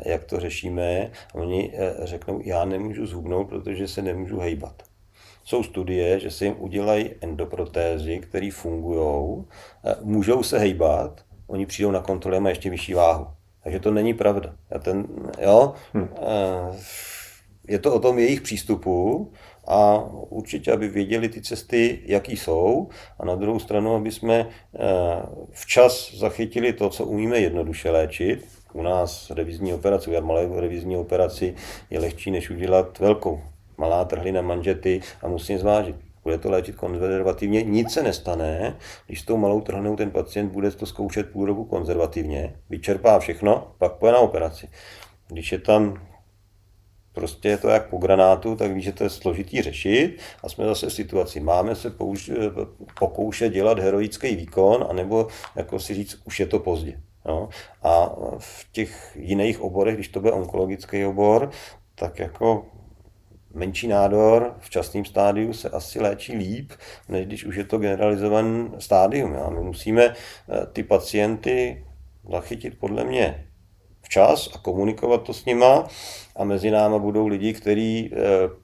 jak to řešíme, oni řeknou, já nemůžu zhubnout, protože se nemůžu hejbat. Jsou studie, že se jim udělají endoprotézy, které fungují, můžou se hejbat, oni přijdou na kontrolu a mají ještě vyšší váhu. Takže to není pravda. Je to o tom jejich přístupu a určitě, aby věděli ty cesty, jaký jsou, a na druhou stranu, aby jsme včas zachytili to, co umíme jednoduše léčit. U nás revizní operace, udělat malou revizní operaci je lehčí, než udělat velkou. Malá trhlina manžety a musím zvážit. Bude to léčit konzervativně, nic se nestane, když s tou malou trhlinou ten pacient bude to zkoušet půl roku konzervativně, vyčerpá všechno, pak půjde na operaci. Když je tam prostě je to jak po granátu, tak víš, že to je složitý řešit a jsme zase v situaci. Máme se pokoušet dělat heroický výkon, anebo jako si říct, už je to pozdě. No? A v těch jiných oborech, když to bude onkologický obor, tak jako menší nádor v časném stádiu se asi léčí líp, než když už je to generalizovaný stádium. My musíme ty pacienty zachytit podle mě včas a komunikovat to s nima a mezi náma budou lidi, který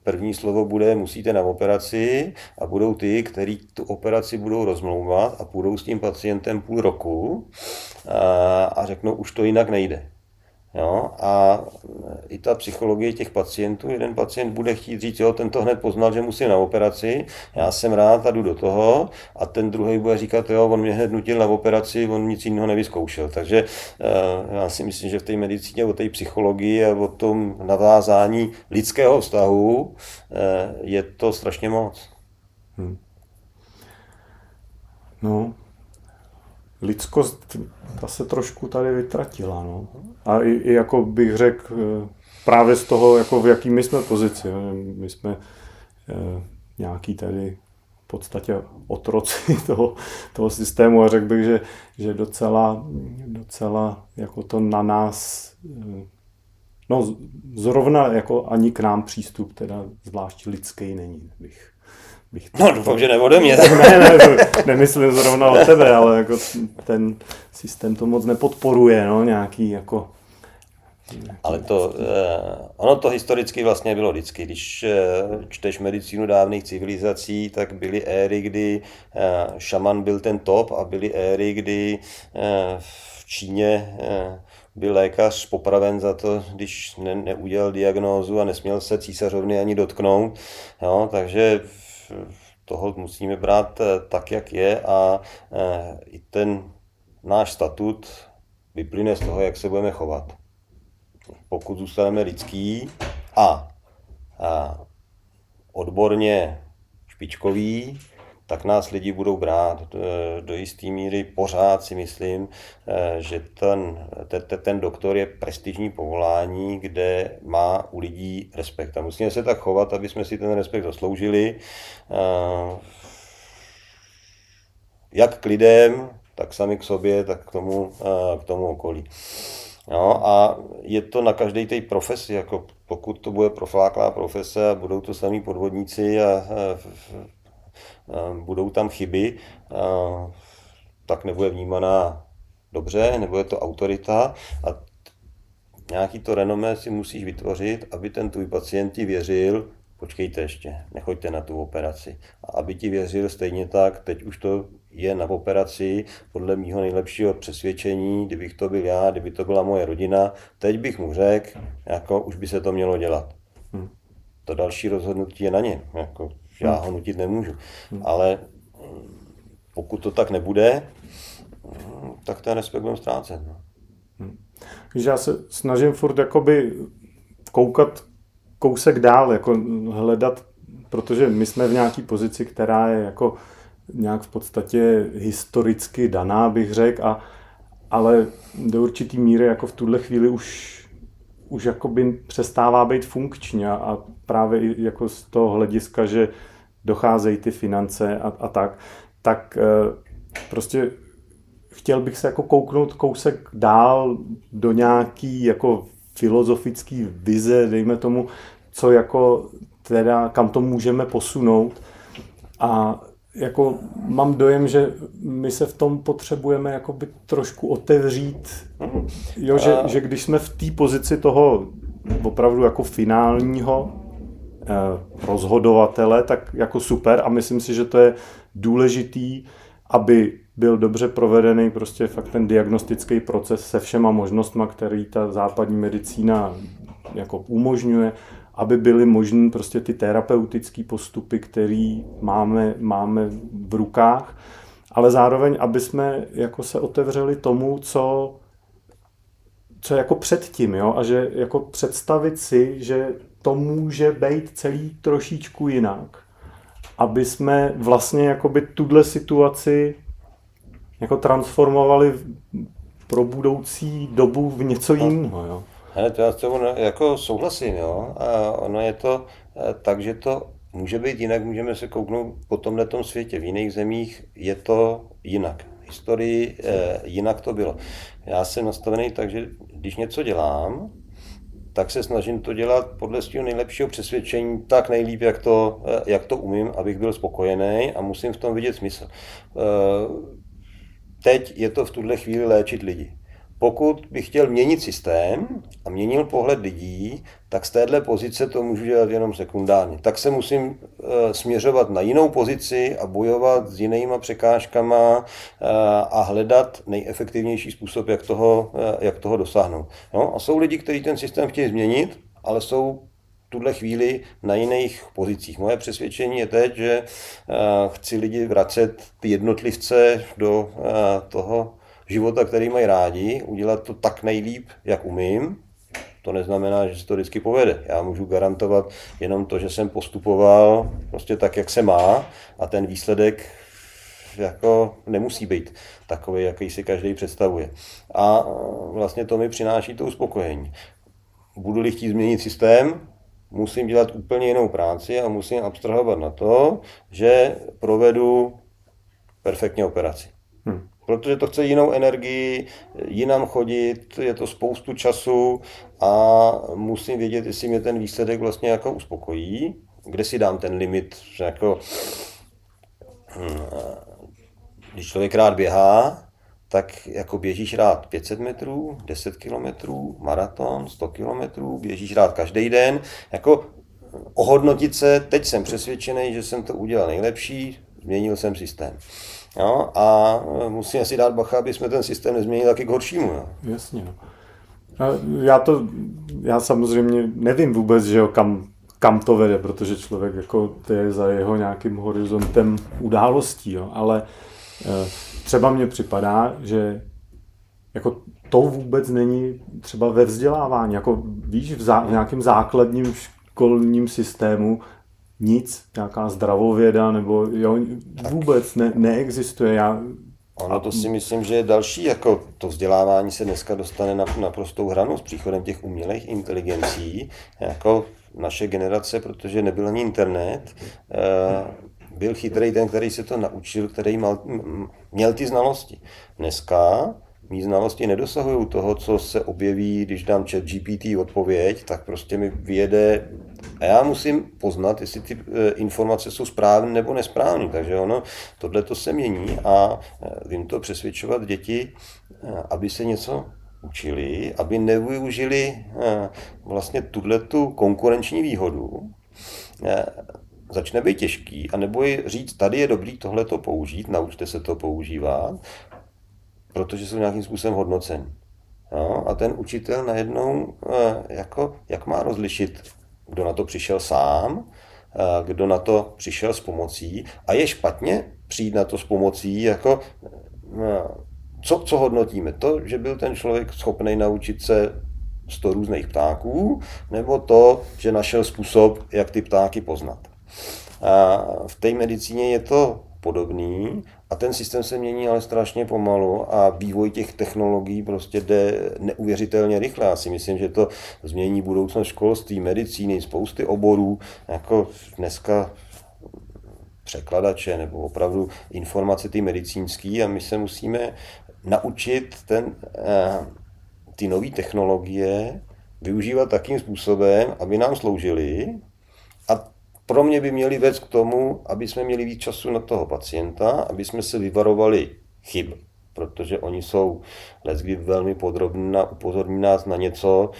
první slovo bude musíte na operaci a budou ty, kteří tu operaci budou rozmlouvat a půjdou s tím pacientem půl roku a řeknou, už to jinak nejde. Jo? A i ta psychologie těch pacientů, jeden pacient bude chtít říct, jo, ten to hned poznal, že musím na operaci, já jsem rád a jdu do toho, a ten druhý bude říkat, jo, on mě hned nutil na operaci, on nic jiného nevyzkoušel. Takže já si myslím, že v té medicíně, o té psychologii a o tom navázání lidského vztahu je to strašně moc. No, lidskost, ta se trošku tady vytratila, no. A i jako bych řekl, právě z toho, jako v jaký my jsme pozici. My jsme nějaký tady v podstatě otroci toho systému a řekl bych, že docela jako to na nás, no zrovna jako ani k nám přístup teda zvlášť lidský není, No, doufám, že ne ode mě. Nemyslím zrovna o tebe, ale jako ten systém to moc nepodporuje, no, nějaký jako... Ale ono to historicky vlastně bylo vždycky. Když čteš medicínu dávných civilizací, tak byly éry, kdy šaman byl ten top a byly éry, kdy v Číně byl lékař popraven za to, když neudělal diagnózu a nesměl se císařovny ani dotknout. Jo, takže toho musíme brát tak, jak je, a i ten náš statut vyplyne z toho, jak se budeme chovat. Pokud zůstaneme lidský a odborně špičkový, tak nás lidi budou brát. Do jisté míry pořád si myslím, že ten doktor je prestižní povolání, kde má u lidí respekt. A musíme se tak chovat, aby jsme si ten respekt zasloužili. Jak k lidem, tak sami k sobě, tak k tomu okolí. No, a je to na každé té profesi, jako pokud to bude profláklá profese a budou to samý podvodníci a budou tam chyby, tak nebude vnímaná dobře, nebude to autorita a nějaký to renomé si musíš vytvořit, aby ten tvůj pacient ti věřil, počkejte ještě, nechoďte na tu operaci. A aby ti věřil stejně tak, teď už to je na operaci, podle mýho nejlepšího přesvědčení, kdybych to byl já, kdyby to byla moje rodina, teď bych mu řekl, jako už by se to mělo dělat. To další rozhodnutí je na něm, jako já ho nutit nemůžu. Ale pokud to tak nebude, tak ten respekt budeme ztrácet. No. Takže já se snažím furt jakoby koukat kousek dál, jako hledat, protože my jsme v nějaké pozici, která je jako nějak v podstatě historicky daná, bych řekl, ale do určitý míry jako v tuhle chvíli už jakoby přestává být funkční a právě i jako z toho hlediska, že docházejí ty finance a tak prostě chtěl bych se jako kouknout kousek dál do nějaký jako filozofický vize, dejme tomu, co jako teda, kam to můžeme posunout. A jako mám dojem, že my se v tom potřebujeme jakoby trošku otevřít, jo, že když jsme v té pozici toho opravdu jako finálního rozhodovatele, tak jako super a myslím si, že to je důležitý, aby byl dobře provedený prostě fakt ten diagnostický proces se všema možnostma, který ta západní medicína jako umožňuje, aby byly možné prostě ty terapeutické postupy, které máme v rukách, ale zároveň, aby jsme jako se otevřeli tomu, co jako předtím, jo? A že jako představit si, že to může být celý trošičku jinak, aby jsme vlastně jakoby tuhle situaci jako transformovali pro budoucí dobu v něco jiného. Jo? Hele, to já s tebou jako souhlasím, jo. A ono je to tak, že to může být jinak, můžeme se kouknout po tomhletom světě. V jiných zemích je to jinak. V historii jinak to bylo. Já jsem nastavený tak, že když něco dělám, tak se snažím to dělat podle svého nejlepšího přesvědčení tak nejlíp, jak to umím, abych byl spokojený a musím v tom vidět smysl. Teď je to v tuhle chvíli léčit lidi. Pokud bych chtěl měnit systém a měnil pohled lidí, tak z téhle pozice to můžu dělat jenom sekundárně. Tak se musím směřovat na jinou pozici a bojovat s jinýma překážkama a hledat nejefektivnější způsob, jak toho dosáhnout. No, a jsou lidi, kteří ten systém chtějí změnit, ale jsou v tuhle chvíli na jiných pozicích. Moje přesvědčení je teď, že chci lidi vracet ty jednotlivce do toho života, který mají rádi, udělat to tak nejlíp, jak umím. To neznamená, že se to vždycky povede. Já můžu garantovat jenom to, že jsem postupoval prostě tak, jak se má a ten výsledek jako nemusí být takový, jaký si každý představuje. A vlastně to mi přináší to uspokojení. Budu-li chtít změnit systém, musím dělat úplně jinou práci a musím abstrahovat na to, že provedu perfektně operaci. Protože to chce jinou energii, jinam chodit, je to spoustu času a musím vědět, jestli mě ten výsledek vlastně jako uspokojí, kde si dám ten limit, že jako když člověk rád běhá, tak jako běžíš rád 500 metrů, 10 kilometrů, maraton, 100 kilometrů, běžíš rád každý den, jako ohodnotit se, teď jsem přesvědčený, že jsem to udělal nejlepší, změnil jsem systém. No, a musíme si dát bacha, aby jsme ten systém nezměnili taky k horšímu. No. Jasně. No. Já samozřejmě nevím vůbec, že jo, kam to vede, protože člověk jako to je za jeho nějakým horizontem událostí, jo, ale třeba mně připadá, že jako to vůbec není třeba ve vzdělávání, jako víš, v nějakém základním školním systému nic, nějaká zdravověda, nebo jo, vůbec neexistuje. Ono to si myslím, že je další, jako to vzdělávání se dneska dostane na naprostou hranu s příchodem těch umělých inteligencí, jako naše generace, protože nebyl ani internet, byl chytrý ten, který se to naučil, který měl ty znalosti. Dneska mý znalosti nedosahují toho, co se objeví, když dám ChatGPT odpověď, tak prostě mi vyjede a já musím poznat, jestli ty informace jsou správné nebo nesprávné. Takže tohle to se mění a vím to přesvědčovat děti, aby se něco učili, aby nevyužili vlastně tuhletu konkurenční výhodu. Začne být těžký, anebo říct, tady je dobrý tohleto použít, naučte se to používat, protože jsou nějakým způsobem hodnocen. No, a ten učitel najednou, jak má rozlišit, kdo na to přišel sám, kdo na to přišel s pomocí a je špatně přijít na to s pomocí, co hodnotíme? To, že byl ten člověk schopný naučit se 100 různých ptáků, nebo to, že našel způsob, jak ty ptáky poznat. A v té medicíně je to podobný a ten systém se mění ale strašně pomalu a vývoj těch technologií prostě jde neuvěřitelně rychle. Já si myslím, že to změní budoucnost školství, medicíny, spousty oborů, jako dneska překladače nebo opravdu informace ty medicínský a my se musíme naučit ty nové technologie využívat takým způsobem, aby nám sloužily a pro mě by měli vést k tomu, aby jsme měli víc času na toho pacienta, aby jsme se vyvarovali chyb, protože oni jsou leckdy velmi podrobní a upozorní nás na něco,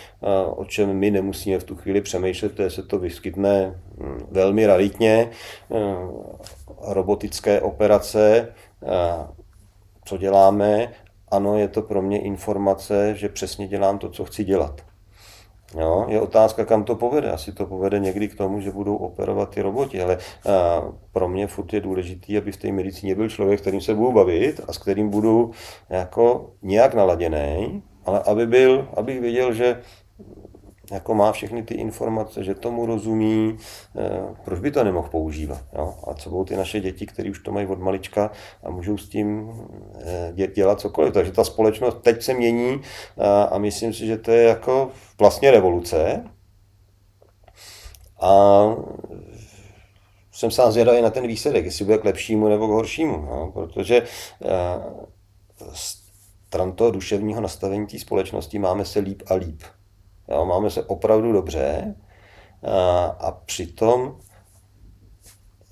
o čem my nemusíme v tu chvíli přemýšlet, protože se to vyskytne velmi raritně, robotické operace, co děláme, ano, je to pro mě informace, že přesně dělám to, co chci dělat. Jo, je otázka, kam to povede. Asi to povede někdy k tomu, že budou operovat ty roboti, ale pro mě furt je důležitý, aby v té medicíně byl člověk, s kterým se budu bavit a s kterým budu jako nějak naladěný, ale abych věděl, že jako má všechny ty informace, že tomu rozumí, proč by to nemohl používat. Jo? A co budou ty naše děti, které už to mají od malička a můžou s tím dělat cokoliv. Takže ta společnost teď se mění a myslím si, že to je jako vlastně revoluce. A jsem sám zvědavý na ten výsledek, jestli bude k lepšímu nebo k horšímu. No? Protože stran toho duševního nastavení té společnosti máme se líp a líp. Jo, máme se opravdu dobře a přitom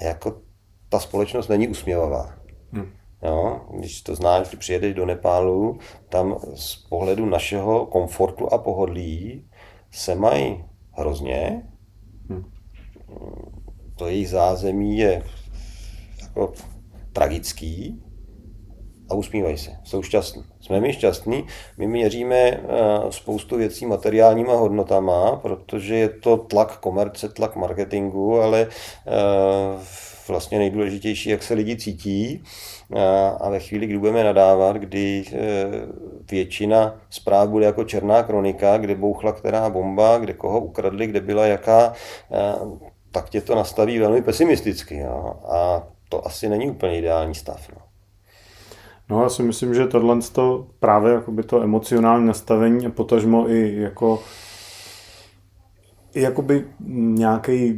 jako ta společnost není usměvavá. Jo, když to znáš, když přijedeš do Nepálu, tam z pohledu našeho komfortu a pohodlí se mají hrozně. To jejich zázemí je jako tragický. A usmívají se, jsou šťastní. Jsme my šťastní, my měříme spoustu věcí materiálníma hodnotama, protože je to tlak komerce, tlak marketingu, ale vlastně nejdůležitější, jak se lidi cítí. A ve chvíli, kdy budeme nadávat, kdy většina zpráv bude jako černá kronika, kde bouchla která bomba, kde koho ukradli, kde byla jaká, tak tě to nastaví velmi pesimisticky. Jo? A to asi není úplně ideální stav. No. No, já si myslím, že tohle právě jakoby to emocionální nastavení a potažmo i jakoby nějaký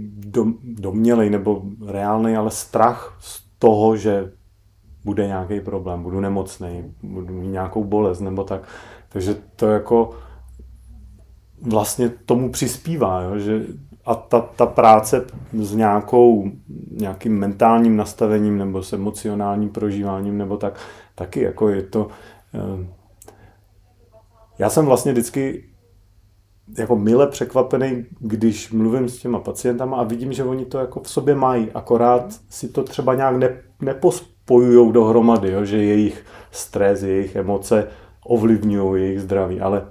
domnělej nebo reálný, ale strach z toho, že bude nějaký problém, budu nemocnej, budu mít nějakou bolest nebo tak. Takže to jako vlastně tomu přispívá, jo, že a ta práce s nějakým mentálním nastavením nebo s emocionálním prožíváním nebo tak, taky jako je to... Já jsem vlastně vždycky jako mile překvapený, když mluvím s těma pacientama a vidím, že oni to jako v sobě mají, akorát si to třeba nějak nepospojujou dohromady, jo, že jejich stres, jejich emoce ovlivňují jejich zdraví, ale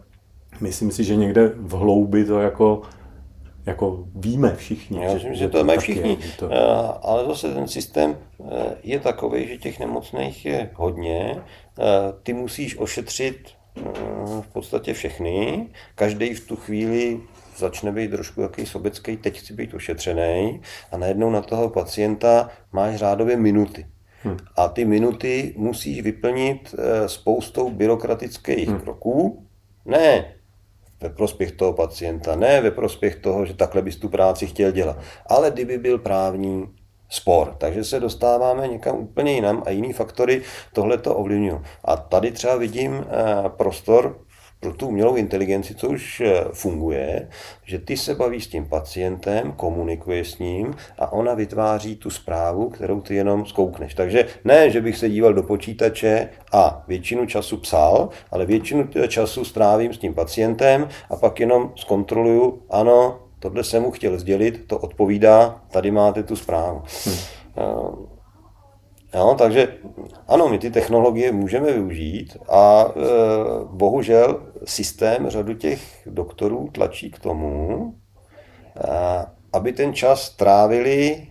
myslím si, že někde v hloubi to jako víme všichni. Já myslím, že to mají všichni, ale zase ten systém je takový, že těch nemocných je hodně. Ty musíš ošetřit v podstatě všechny. Každý v tu chvíli začne být trošku takový sobecký, teď chci být ošetřený a najednou na toho pacienta máš řádově minuty. A ty minuty musíš vyplnit spoustou byrokratických kroků. Ne ve prospěch toho pacienta, ne ve prospěch toho, že takhle bys tu práci chtěl dělat, ale kdyby byl právní spor. Takže se dostáváme někam úplně jinam a jiný faktory tohleto ovlivňují. A tady třeba vidím prostor pro tu umělou inteligenci, co už funguje, že ty se bavíš s tím pacientem, komunikuješ s ním a ona vytváří tu zprávu, kterou ty jenom zkoukneš. Takže ne, že bych se díval do počítače a většinu času psal, ale většinu času strávím s tím pacientem a pak jenom zkontroluju, ano, tohle jsem mu chtěl sdělit, to odpovídá, tady máte tu zprávu. No, takže ano, my ty technologie můžeme využít a bohužel systém řadu těch doktorů tlačí k tomu, aby ten čas trávili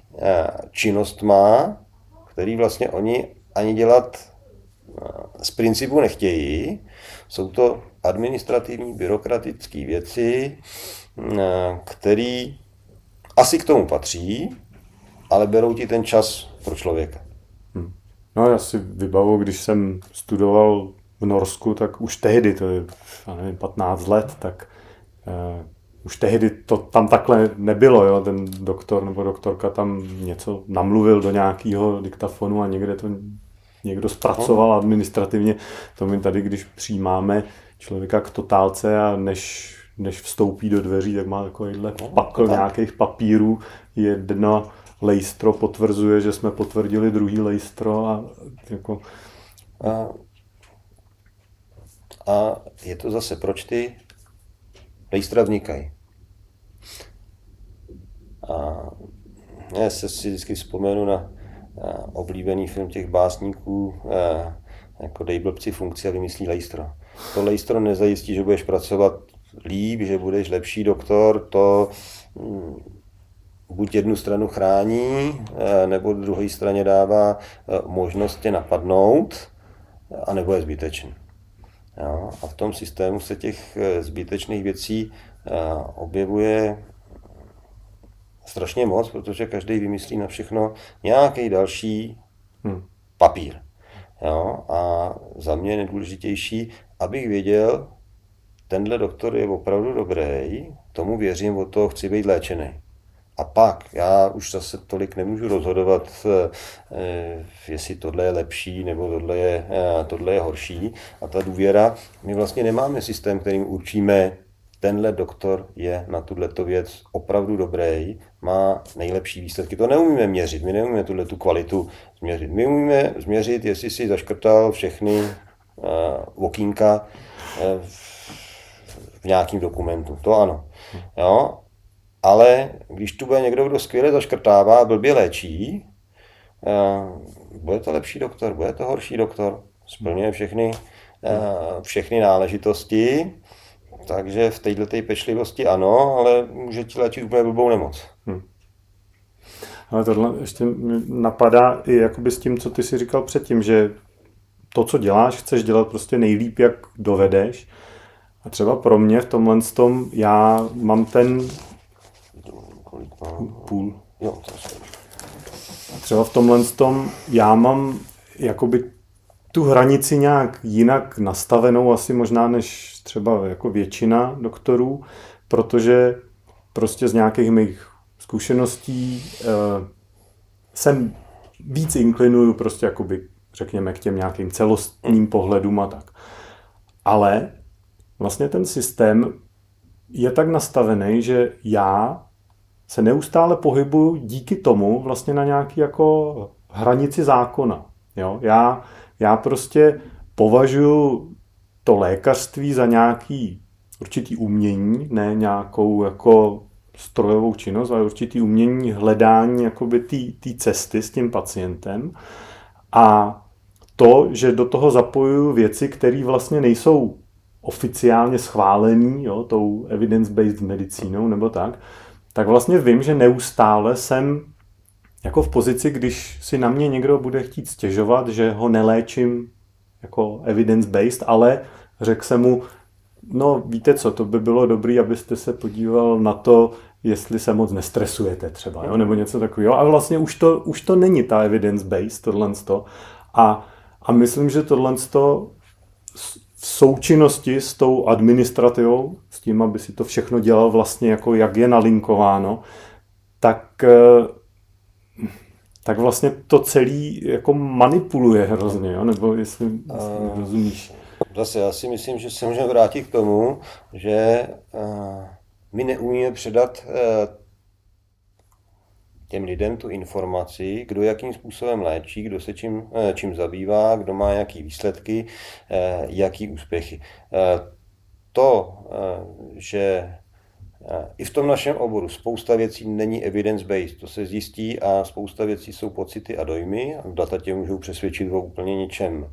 činnostma, který vlastně oni ani dělat z principu nechtějí. Jsou to administrativní, byrokratické věci, které asi k tomu patří, ale berou ti ten čas pro člověka. No já si vybavuji, když jsem studoval v Norsku, tak už tehdy, to je, já nevím, 15 let, tak už tehdy to tam takhle nebylo, jo? Ten doktor nebo doktorka tam něco namluvil do nějakého diktafonu a někde to někdo zpracoval administrativně. To my tady, když přijímáme člověka k totálce a než vstoupí do dveří, tak má takovýhle pakl nějakých papírů, jedno lejstro potvrzuje, že jsme potvrdili druhý lejstro a jako... A je to zase, proč ty lejstra vznikají. A já se si vždycky vzpomenu na oblíbený film těch básníků, jako dej blbci funkci a vymyslí lejstro. To lejstro nezajistí, že budeš pracovat líp, že budeš lepší doktor, to buď jednu stranu chrání, nebo druhé straně dává možnost tě napadnout, anebo je zbytečný. Jo? A v tom systému se těch zbytečných věcí objevuje strašně moc, protože každý vymyslí na všechno nějaký další papír. Jo? A za mě je nejdůležitější, abych věděl, tenhle doktor je opravdu dobrý, tomu věřím, od toho chci být léčený. A pak já už zase tolik nemůžu rozhodovat, jestli tohle je lepší nebo tohle je horší. A ta důvěra, my vlastně nemáme systém, kterým určíme, tenhle doktor je na tuto věc opravdu dobrý, má nejlepší výsledky. To neumíme měřit, my neumíme tu kvalitu změřit. My umíme změřit, jestli si zaškrtal všechny okýnka v nějakém dokumentu. To ano. Jo? Ale když tu bude někdo, kdo skvěle zaškrtává a blbě léčí, bude to lepší doktor, bude to horší doktor, splňuje všechny náležitosti, takže v této pečlivosti ano, ale může ti léčit úplně blbou nemoc. Ale tohle ještě napadá i jakoby s tím, co ty si říkal předtím, že to, co děláš, chceš dělat prostě nejlíp, jak dovedeš. A třeba pro mě v tomhle tom, já mám ten půl. Třeba v tomhle tom, já mám jakoby tu hranici nějak jinak nastavenou asi možná než třeba jako většina doktorů, protože prostě z nějakých mých zkušeností jsem víc inklinuju prostě jakoby, řekněme, k těm nějakým celostním pohledům a tak. Ale vlastně ten systém je tak nastavený, že já se neustále pohybuju díky tomu vlastně na nějaký jako hranici zákona. Jo? Já prostě považuji to lékařství za nějaký určitý umění, ne nějakou jako strojovou činnost, ale určitý umění hledání jakoby té cesty s tím pacientem. A to, že do toho zapojuju věci, které vlastně nejsou oficiálně schválený, jo, tou evidence-based medicínou nebo tak vlastně vím, že neustále jsem jako v pozici, když si na mě někdo bude chtít stěžovat, že ho neléčím jako evidence-based, ale řekl jsem mu, No víte co, to by bylo dobré, abyste se podíval na to, jestli se moc nestresujete třeba, jo? Nebo něco takového. A vlastně už to není ta evidence-based, tohleto. A myslím, že tohleto v součinnosti s tou administrativou, s tím, aby si to všechno dělal vlastně jako jak je nalinkováno, tak vlastně to celý jako manipuluje hrozně, jo? Nebo jestli rozumíš. Zase já si myslím, že se můžeme vrátit k tomu, že my neumíme předat těm lidem tu informaci, kdo jakým způsobem léčí, kdo se čím zabývá, kdo má jaký výsledky, jaký úspěchy. To, že i v tom našem oboru spousta věcí není evidence-based, to se zjistí a spousta věcí jsou pocity a dojmy a data tě můžou přesvědčit o úplně něčem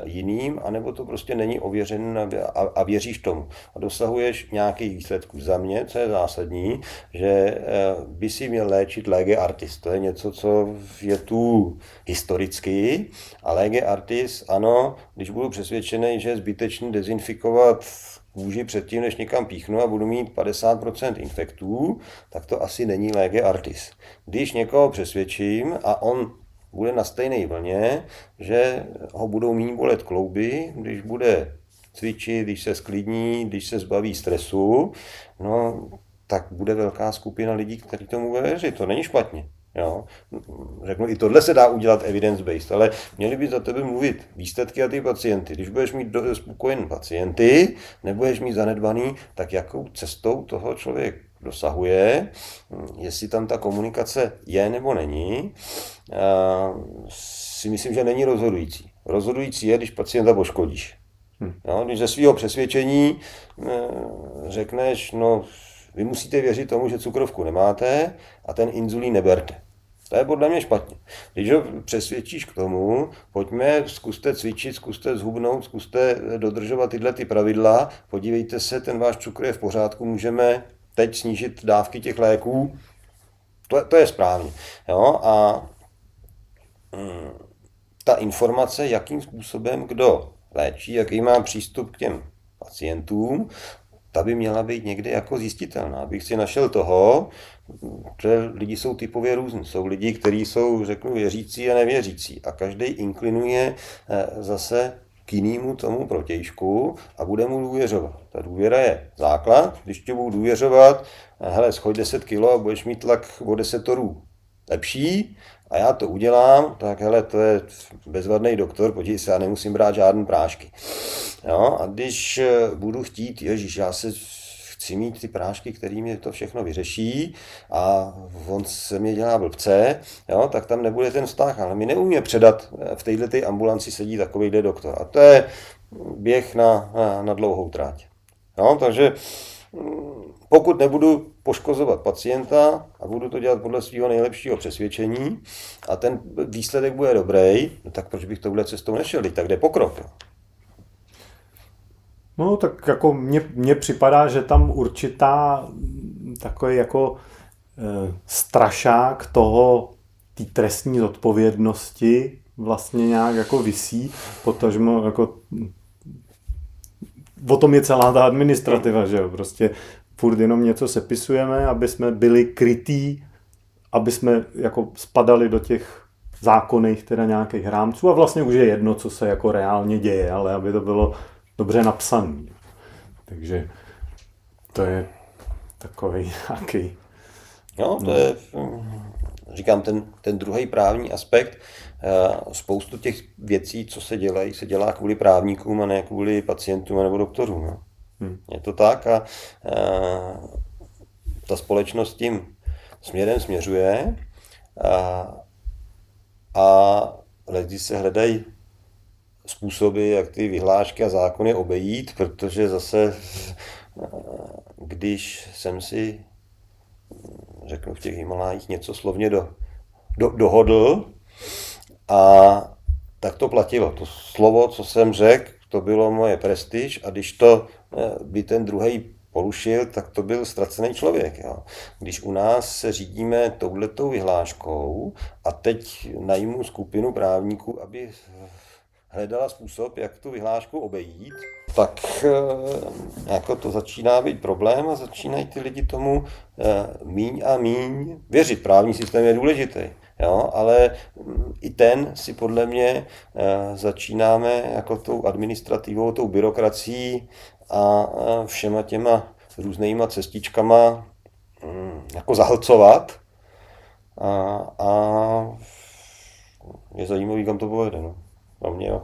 jiným, anebo to prostě není ověřené a věříš tomu a dosahuješ nějakých výsledků. Za mě, co je zásadní, že by si měl léčit lege artis. To je něco, co je tu historicky a lege artis, ano, když budu přesvědčený, že je zbytečný dezinfikovat kůži předtím, než někam píchnu a budu mít 50% infektů, tak to asi není lege artis. Když někoho přesvědčím a on bude na stejné vlně, že ho budou méně bolet klouby, když bude cvičit, když se sklidní, když se zbaví stresu, no, tak bude velká skupina lidí, kteří tomu bude věřit. To není špatně. Jo. Řeknu, i tohle se dá udělat evidence-based, ale měli by za tebe mluvit výsledky a ty pacienty. Když budeš mít spokojený pacienty, nebudeš mít zanedbaný, tak jakou cestou toho člověk dosahuje, jestli tam ta komunikace je nebo není, si myslím, že není rozhodující. Rozhodující je, když pacienta poškodíš. Jo, když ze svého přesvědčení řekneš, no, vy musíte věřit tomu, že cukrovku nemáte a ten inzulín neberte. To je podle mě špatně. Když ho přesvědčíš k tomu, pojďme, zkuste cvičit, zkuste zhubnout, zkuste dodržovat tyhle ty pravidla, podívejte se, ten váš cukr je v pořádku, můžeme teď snížit dávky těch léků, to je správně. Jo? A ta informace, jakým způsobem kdo léčí, jaký má přístup k těm pacientům, ta by měla být někde jako zjistitelná. Abych si našel toho, že lidi jsou typově různí. Jsou lidi, kteří jsou, řeknu, věřící a nevěřící. A každý inklinuje zase k jinému tomu protějšku a bude mu důvěřovat. Ta důvěra je základ. Když ti budu důvěřovat, hele, schoď 10 kg a budeš mít tlak o 10 torů lepší, a já to udělám, tak hele, to je bezvadný doktor, podívej se, já nemusím brát žádný prášky. Jo? A když budu chtít, ježiš, já se chci mít ty prášky, který mi to všechno vyřeší a on se mě dělá blbce, jo? Tak tam nebude ten vztah, ale my neumíme předat, v této ambulanci sedí takovýhle doktor. A to je běh na dlouhou tráť. Jo? Takže pokud nebudu poškozovat pacienta a budu to dělat podle svého nejlepšího přesvědčení a ten výsledek bude dobrý, no tak proč bych touhle cestou nešel? Tak jde pokrok. Jo? No tak jako mně připadá, že tam určitá takový jako strašák toho té trestní zodpovědnosti vlastně nějak jako visí, potažmo jako o tom je celá ta administrativa, že jo, prostě furt jenom něco sepisujeme, aby jsme byli krytí, aby jsme jako spadali do těch zákonných teda nějakých rámců a vlastně už je jedno, co se jako reálně děje, ale aby to bylo dobře napsané. Takže to je takový nějaký... No, to je, říkám, ten druhý právní aspekt. Spoustu těch věcí, co se dělají, se dělá kvůli právníkům a ne kvůli pacientům nebo doktorům. No. Je to tak a ta společnost tím směrem směřuje a lidi se hledají způsoby, jak ty vyhlášky a zákony obejít, protože zase, když jsem si, řeknu, v těch Himalájích něco slovně dohodl, a tak to platilo. To slovo, co jsem řekl, to bylo moje prestiž a když to by ten druhý porušil, tak to byl ztracený člověk. Jo. Když u nás se řídíme touhletou vyhláškou a teď najmu skupinu právníků, aby hledala způsob, jak tu vyhlášku obejít, tak jako to začíná být problém a začínají ty lidi tomu míň a míň věřit. Právní systém je důležitý, jo, ale i ten si podle mě začínáme jako tou administrativou, tou byrokracií a všema těma různýma cestičkama jako zahlcovat a je zajímavý, kam to povede, no. Za mě, jo.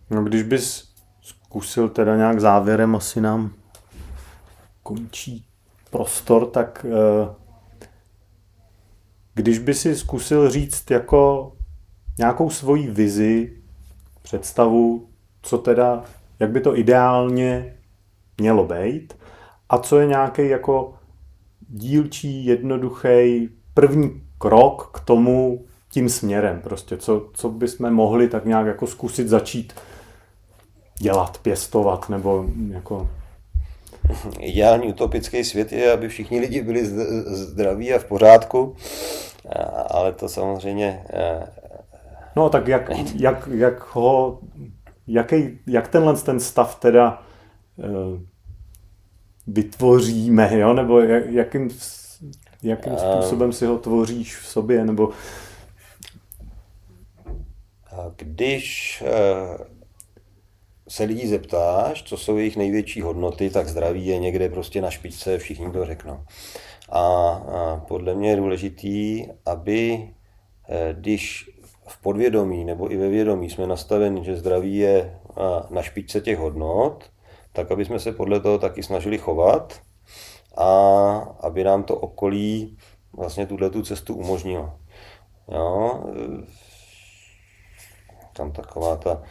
No, když bys zkusil teda nějak závěrem, asi nám končí prostor, tak když by si zkusil říct jako nějakou svoji vizi, představu, co teda, jak by to ideálně mělo být a co je nějaký jako dílčí, jednoduchý první krok k tomu tím směrem prostě, co bychom mohli tak nějak jako zkusit začít dělat, pěstovat, nebo jako... Ideální utopický svět je, aby všichni lidi byli zdraví a v pořádku, ale to samozřejmě... No tak jak tenhle ten stav teda vytvoříme, jo? Nebo jakým způsobem si ho tvoříš v sobě, nebo... Když se lidí zeptáš, co jsou jejich největší hodnoty, tak zdraví je někde prostě na špičce, všichni to řeknou. A podle mě je důležitý, aby když v podvědomí nebo i ve vědomí jsme nastaveni, že zdraví je na špičce těch hodnot, tak aby jsme se podle toho taky snažili chovat a aby nám to okolí vlastně tu cestu umožnilo. Jo? Tam taková ta,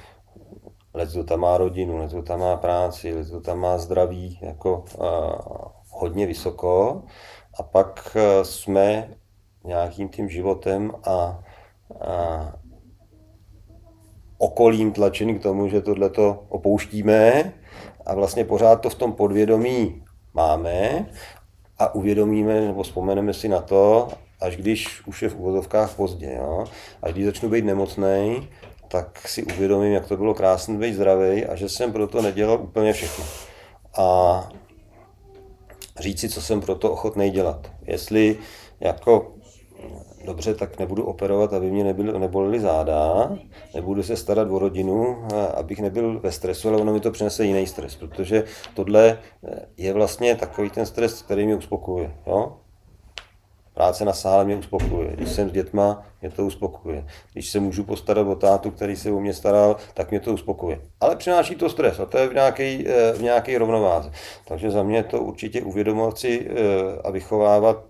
leckdo tam má rodinu, leckdo tam má práci, leckdo tam má zdraví jako hodně vysoko a pak jsme nějakým tím životem a okolím tlačený k tomu, že tohleto opouštíme a vlastně pořád to v tom podvědomí máme a uvědomíme nebo vzpomeneme si na to, až když už je v uvozovkách pozdě. Jo? Až když začnu být nemocnej, tak si uvědomím, jak to bylo krásné být zdravý a že jsem proto nedělal úplně všechno. A říct si, co jsem proto ochotný dělat. Jestli jako dobře, tak nebudu operovat, aby mě nebolely záda, nebudu se starat o rodinu, abych nebyl ve stresu, ale ono mi to přinese jiný stres, protože tohle je vlastně takový ten stres, který mě uspokojuje. Jo? Práce na sále mě uspokojuje, když jsem s dětma, mě to uspokojuje. Když se můžu postarat o tátu, který se o mě staral, tak mě to uspokojuje. Ale přináší to stres a to je v nějaké rovnováze. Takže za mě to určitě uvědomovat si a vychovávat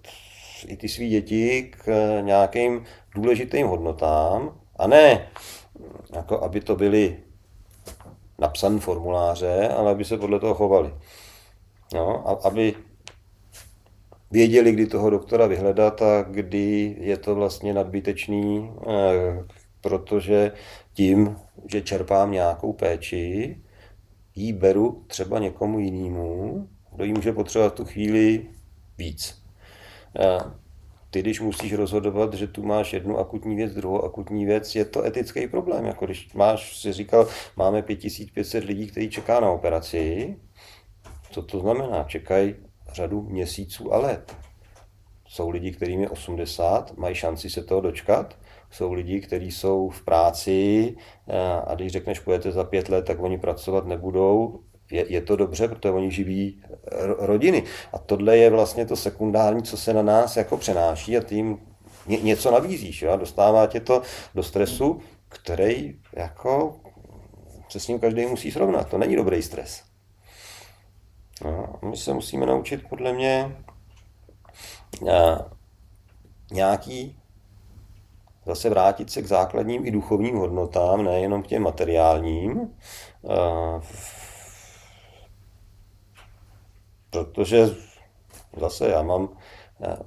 i ty svý děti k nějakým důležitým hodnotám a ne, jako aby to byly napsané formuláře, ale aby se podle toho chovali. No, aby věděli, kdy toho doktora vyhledat a kdy je to vlastně nadbytečný, protože tím, že čerpám nějakou péči, jí beru třeba někomu jinému, kdo jí může potřebovat v tu chvíli víc. Ty, když musíš rozhodovat, že tu máš jednu akutní věc, druhou akutní věc, je to etický problém. Jako když si říkal, máme 5500 lidí, kteří čeká na operaci, co to znamená? Čekají řadu měsíců a let. Jsou lidi, kterým je 80, mají šanci se toho dočkat. Jsou lidi, kteří jsou v práci a když řekneš, půjdete za 5 let, tak oni pracovat nebudou. Je to dobře, protože oni živí rodiny. A tohle je vlastně to sekundární, co se na nás jako přenáší a ty jim něco nabízíš. Jo? Dostává tě to do stresu, který jako se s ním každý musí srovnat. To není dobrý stres. No, my se musíme naučit podle mě nějaký zase vrátit se k základním i duchovním hodnotám, nejenom k těm materiálním, protože zase já mám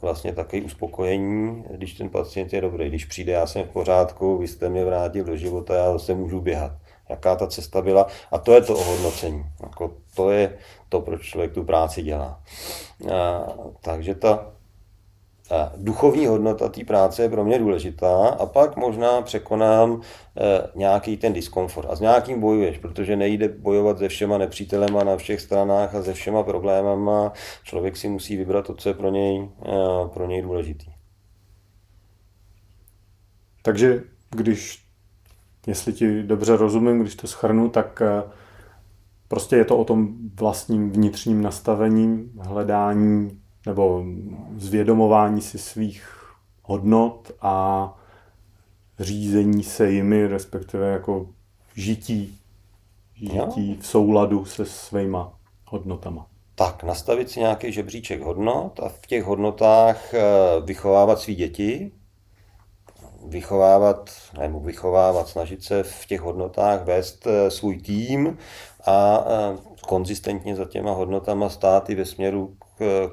vlastně takový uspokojení, když ten pacient je dobrý. Když přijde, já jsem v pořádku, vy jste mě vrátil do života, já zase můžu běhat. Jaká ta cesta byla. A to je to ohodnocení. Jako to je to, proč člověk tu práci dělá. Takže ta duchovní hodnota té práce je pro mě důležitá a pak možná překonám nějaký ten diskomfort. A s nějakým bojuješ, protože nejde bojovat se všema nepřítelema na všech stranách a se všema problémama. Člověk si musí vybrat to, co je pro něj důležitý. Takže jestli ti dobře rozumím, když to shrnu, tak prostě je to o tom vlastním vnitřním nastavení, hledání nebo zvědomování si svých hodnot a řízení se jimi, respektive jako žití v souladu se svýma hodnotama. Tak, nastavit si nějaký žebříček hodnot a v těch hodnotách vychovávat svý děti, vychovávat, snažit se v těch hodnotách vést svůj tým a konzistentně za těma hodnotama stát i ve směru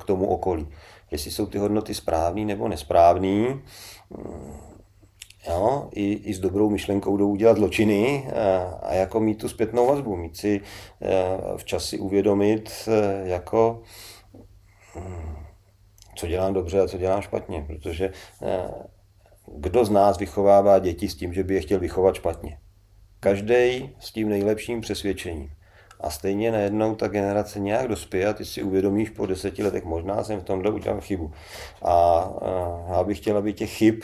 k tomu okolí. Jestli jsou ty hodnoty správný nebo nesprávný, jo, i s dobrou myšlenkou jdou udělat zločiny a jako mít tu zpětnou vazbu, mít si včas si uvědomit, jako co dělám dobře a co dělám špatně, protože kdo z nás vychovává děti s tím, že by je chtěl vychovat špatně? Každý s tím nejlepším přesvědčením. A stejně najednou ta generace nějak dospěje a ty si uvědomíš po 10 letech, možná jsem v tomhle udělal chybu. A já bych chtěl, aby těch chyb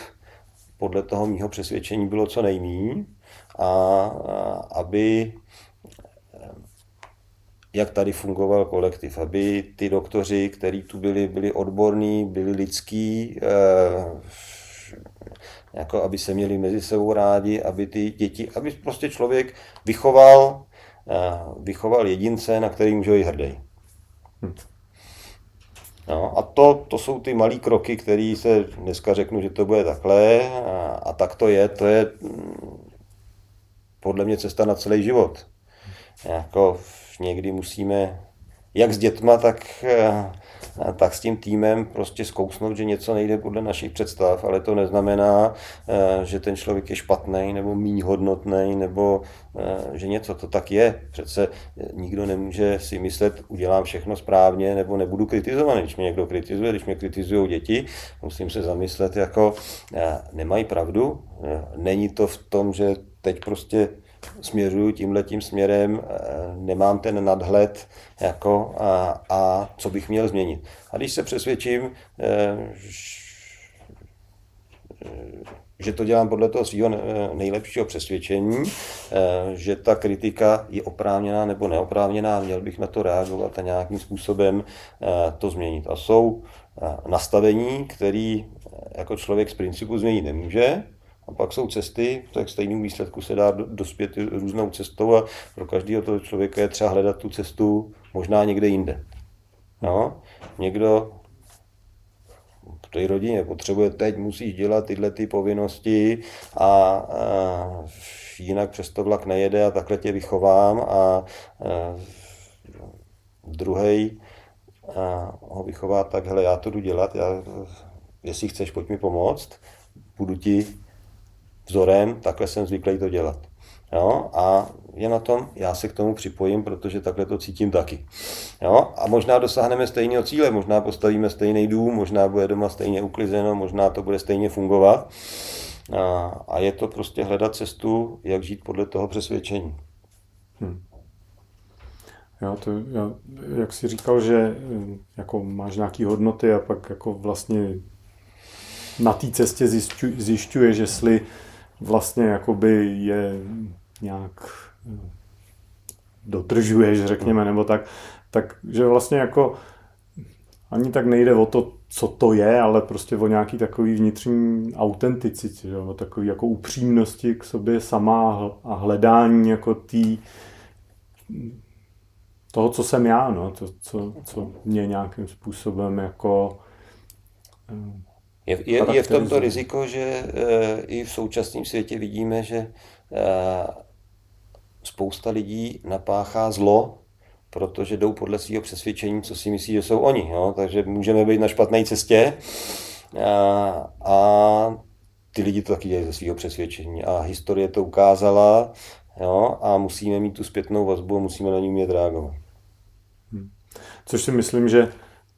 podle toho mýho přesvědčení bylo co nejméně a aby jak tady fungoval kolektiv, aby ty doktoři, kteří tu byli odborní, byli lidský, jako aby se měli mezi sebou rádi, aby ty děti, aby prostě člověk vychoval jedince, na který může být hrdý. No, a to jsou ty malý kroky, které se dneska řeknu, že to bude takhle a tak to je podle mě cesta na celý život. Jako někdy musíme, jak s dětma, tak s tím týmem prostě zkousnout, že něco nejde podle našich představ, ale to neznamená, že ten člověk je špatný nebo míň hodnotný, nebo že něco to tak je. Přece nikdo nemůže si myslet, udělám všechno správně nebo nebudu kritizovaný. Když mě někdo kritizuje, když mě kritizují děti, musím se zamyslet, jako nemají pravdu. Není to v tom, že teď prostě směřuju tímhletím směrem, nemám ten nadhled jako a co bych měl změnit. A když se přesvědčím, že to dělám podle toho svého nejlepšího přesvědčení, že ta kritika je oprávněná nebo neoprávněná, měl bych na to reagovat a nějakým způsobem to změnit. A jsou nastavení, které jako člověk z principu změnit nemůže, a pak jsou cesty, tak stejnému výsledku se dá dospět různou cestou a pro každého toho člověka je třeba hledat tu cestu možná někde jinde. No, někdo v té rodině potřebuje teď, musíš dělat tyhle ty povinnosti a jinak přes to vlak nejede a takhle tě vychovám a druhej ho vychová tak, hele, já to jdu dělat, jestli chceš, pojď mi pomoct, budu ti vzorem, takhle jsem zvyklý to dělat. Jo? A je na tom, já se k tomu připojím, protože takhle to cítím taky. Jo? A možná dosáhneme stejného cíle, možná postavíme stejný dům, možná bude doma stejně uklizeno, možná to bude stejně fungovat. A je to prostě hledat cestu, jak žít podle toho přesvědčení. Jak jsi říkal, že jako máš nějaké hodnoty a pak jako vlastně na té cestě zjišťuješ, jestli vlastně jakoby je nějak dodržuješ, řekněme, nebo tak že vlastně jako ani tak nejde o to, co to je, ale prostě o nějaký takový vnitřní autenticitě, o takový jako upřímnosti k sobě sama a hledání jako toho, co jsem já, no, co mě nějakým způsobem jako Je v tomto riziko, že i v současném světě vidíme, že spousta lidí napáchá zlo, protože jdou podle svého přesvědčení, co si myslí, že jsou oni. Jo? Takže můžeme být na špatné cestě a ty lidi to taky dělají ze svého přesvědčení. A historie to ukázala, jo? A musíme mít tu zpětnou vazbu a musíme na ní umět reagovat. Což si myslím, že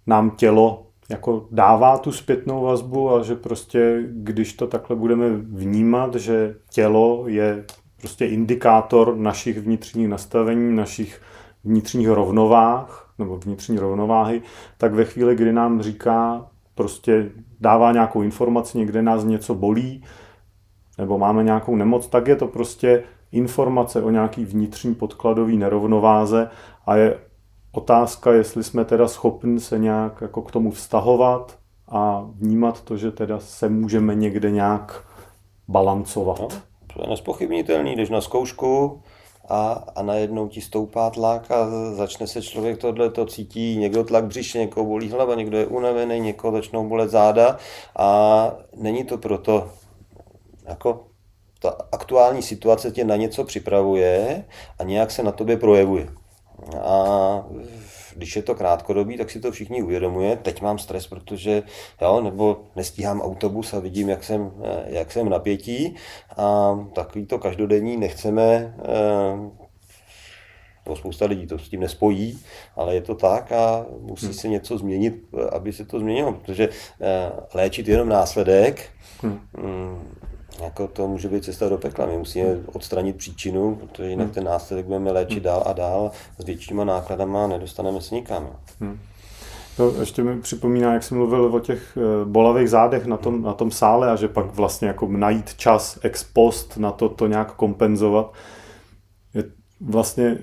nám tělo jako dává tu zpětnou vazbu a že prostě, když to takhle budeme vnímat, že tělo je prostě indikátor našich vnitřních nastavení, našich vnitřních rovnovách nebo vnitřní rovnováhy, tak ve chvíli, kdy nám říká, prostě dává nějakou informaci, někde nás něco bolí, nebo máme nějakou nemoc, tak je to prostě informace o nějaký vnitřní podkladový nerovnováze a je otázka, jestli jsme teda schopni se nějak jako k tomu vztahovat a vnímat to, že teda se můžeme někde nějak balancovat. No, to je nezpochybnitelný, jdeš na zkoušku a najednou ti stoupá tlak a začne se člověk tohleto cítí, někdo tlak břiše, někoho bolí hlava, někdo je unavený, někoho začnou bolet záda a není to proto, jako ta aktuální situace tě na něco připravuje a nějak se na tobě projevuje. A když je to krátkodobý, tak si to všichni uvědomuje. Teď mám stres, protože nebo nestíhám autobus a vidím, jak jsem v napětí. A takový to každodenní nechceme, spousta lidí to s tím nespojí, ale je to tak a musí se něco změnit, aby se to změnilo, protože léčit jenom následek, jako to může být cesta do pekla. My musíme odstranit příčinu, protože jinak ten následek budeme léčit dál a dál s většíma nákladama a nedostaneme se nikam. To ještě mi připomíná, jak jsem mluvil o těch bolavých zádech na tom sále a že pak vlastně jako najít čas ex post na to nějak kompenzovat. Je vlastně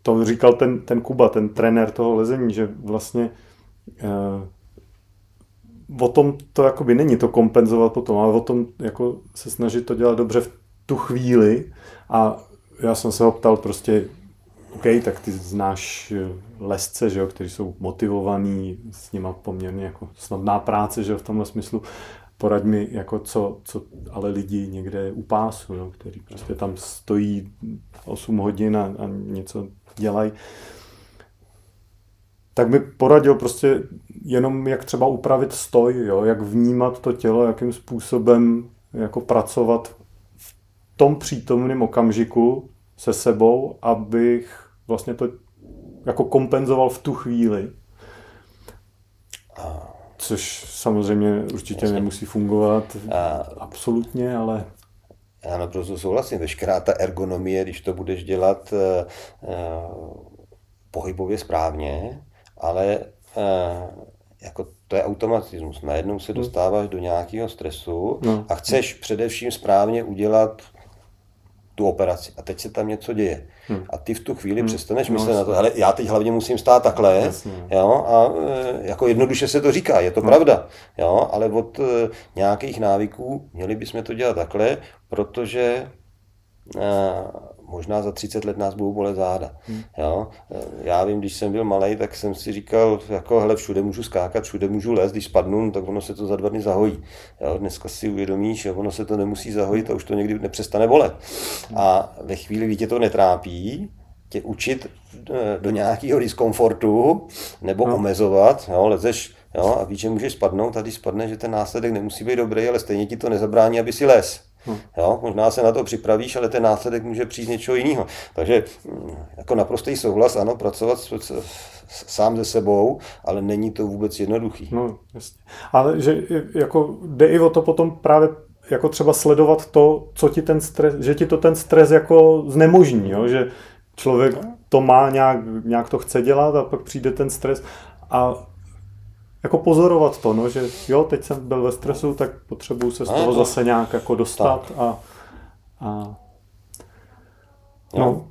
to říkal ten Kuba, ten trenér toho lezení, že vlastně o tom to jakoby není to kompenzovat potom, ale o tom jako se snažit to dělat dobře v tu chvíli a já jsem se ho ptal prostě, OK, tak ty znáš lezce, že jo, kteří jsou motivovaní, s nima poměrně jako snadná práce, že jo, v tomhle smyslu. Poraď mi, jako co ale lidi někde u pásu, jo, kteří prostě tam stojí 8 hodin a něco dělají. Tak mi poradil prostě jenom, jak třeba upravit stoj, jo, jak vnímat to tělo, jakým způsobem jako pracovat v tom přítomném okamžiku se sebou, abych vlastně to jako kompenzoval v tu chvíli. Což samozřejmě určitě nemusí fungovat absolutně, ale... Já naprosto souhlasím. Veškerá ta ergonomie, když to budeš dělat pohybově správně, ale jako to je automatismus. Najednou se dostáváš do nějakého stresu a chceš především správně udělat tu operaci. A teď se tam něco děje. A ty v tu chvíli přestaneš myslet na to, ale já teď hlavně musím stát takhle, jo, a jako jednoduše se to říká, je to pravda, jo, ale od nějakých návyků měli bychom to dělat takhle, protože možná za 30 let nás budou bolet záda. Jo? Já vím, když jsem byl malej, tak jsem si říkal, jako hele, všude můžu skákat, všude můžu lézt, když spadnu, tak ono se to za 2 dny zahojí. Jo? Dneska si uvědomíš, že ono se to nemusí zahojit a už to někdy nepřestane bolet. A ve chvíli, kdy tě to netrápí, tě učit do nějakého diskomfortu nebo omezovat, jo? Lezeš, jo? A víš, že můžeš spadnout a když spadne, že ten následek nemusí být dobrý, ale stejně ti to nezabrání, aby si les. Jo, možná se na to připravíš, ale ten následek může přijít z něčeho jiného. Takže jako naprostý souhlas, ano, pracovat sám se sebou, ale není to vůbec jednoduchý. No, jasně. Ale že jako jde i o to potom právě jako třeba sledovat to, co ti ten stres, že ti to ten stres jako znemožní, jo? Že člověk to má nějak to chce dělat a pak přijde ten stres a jako pozorovat to, no, že jo, teď jsem byl ve stresu, tak potřebuju se z toho zase nějak jako dostat a no.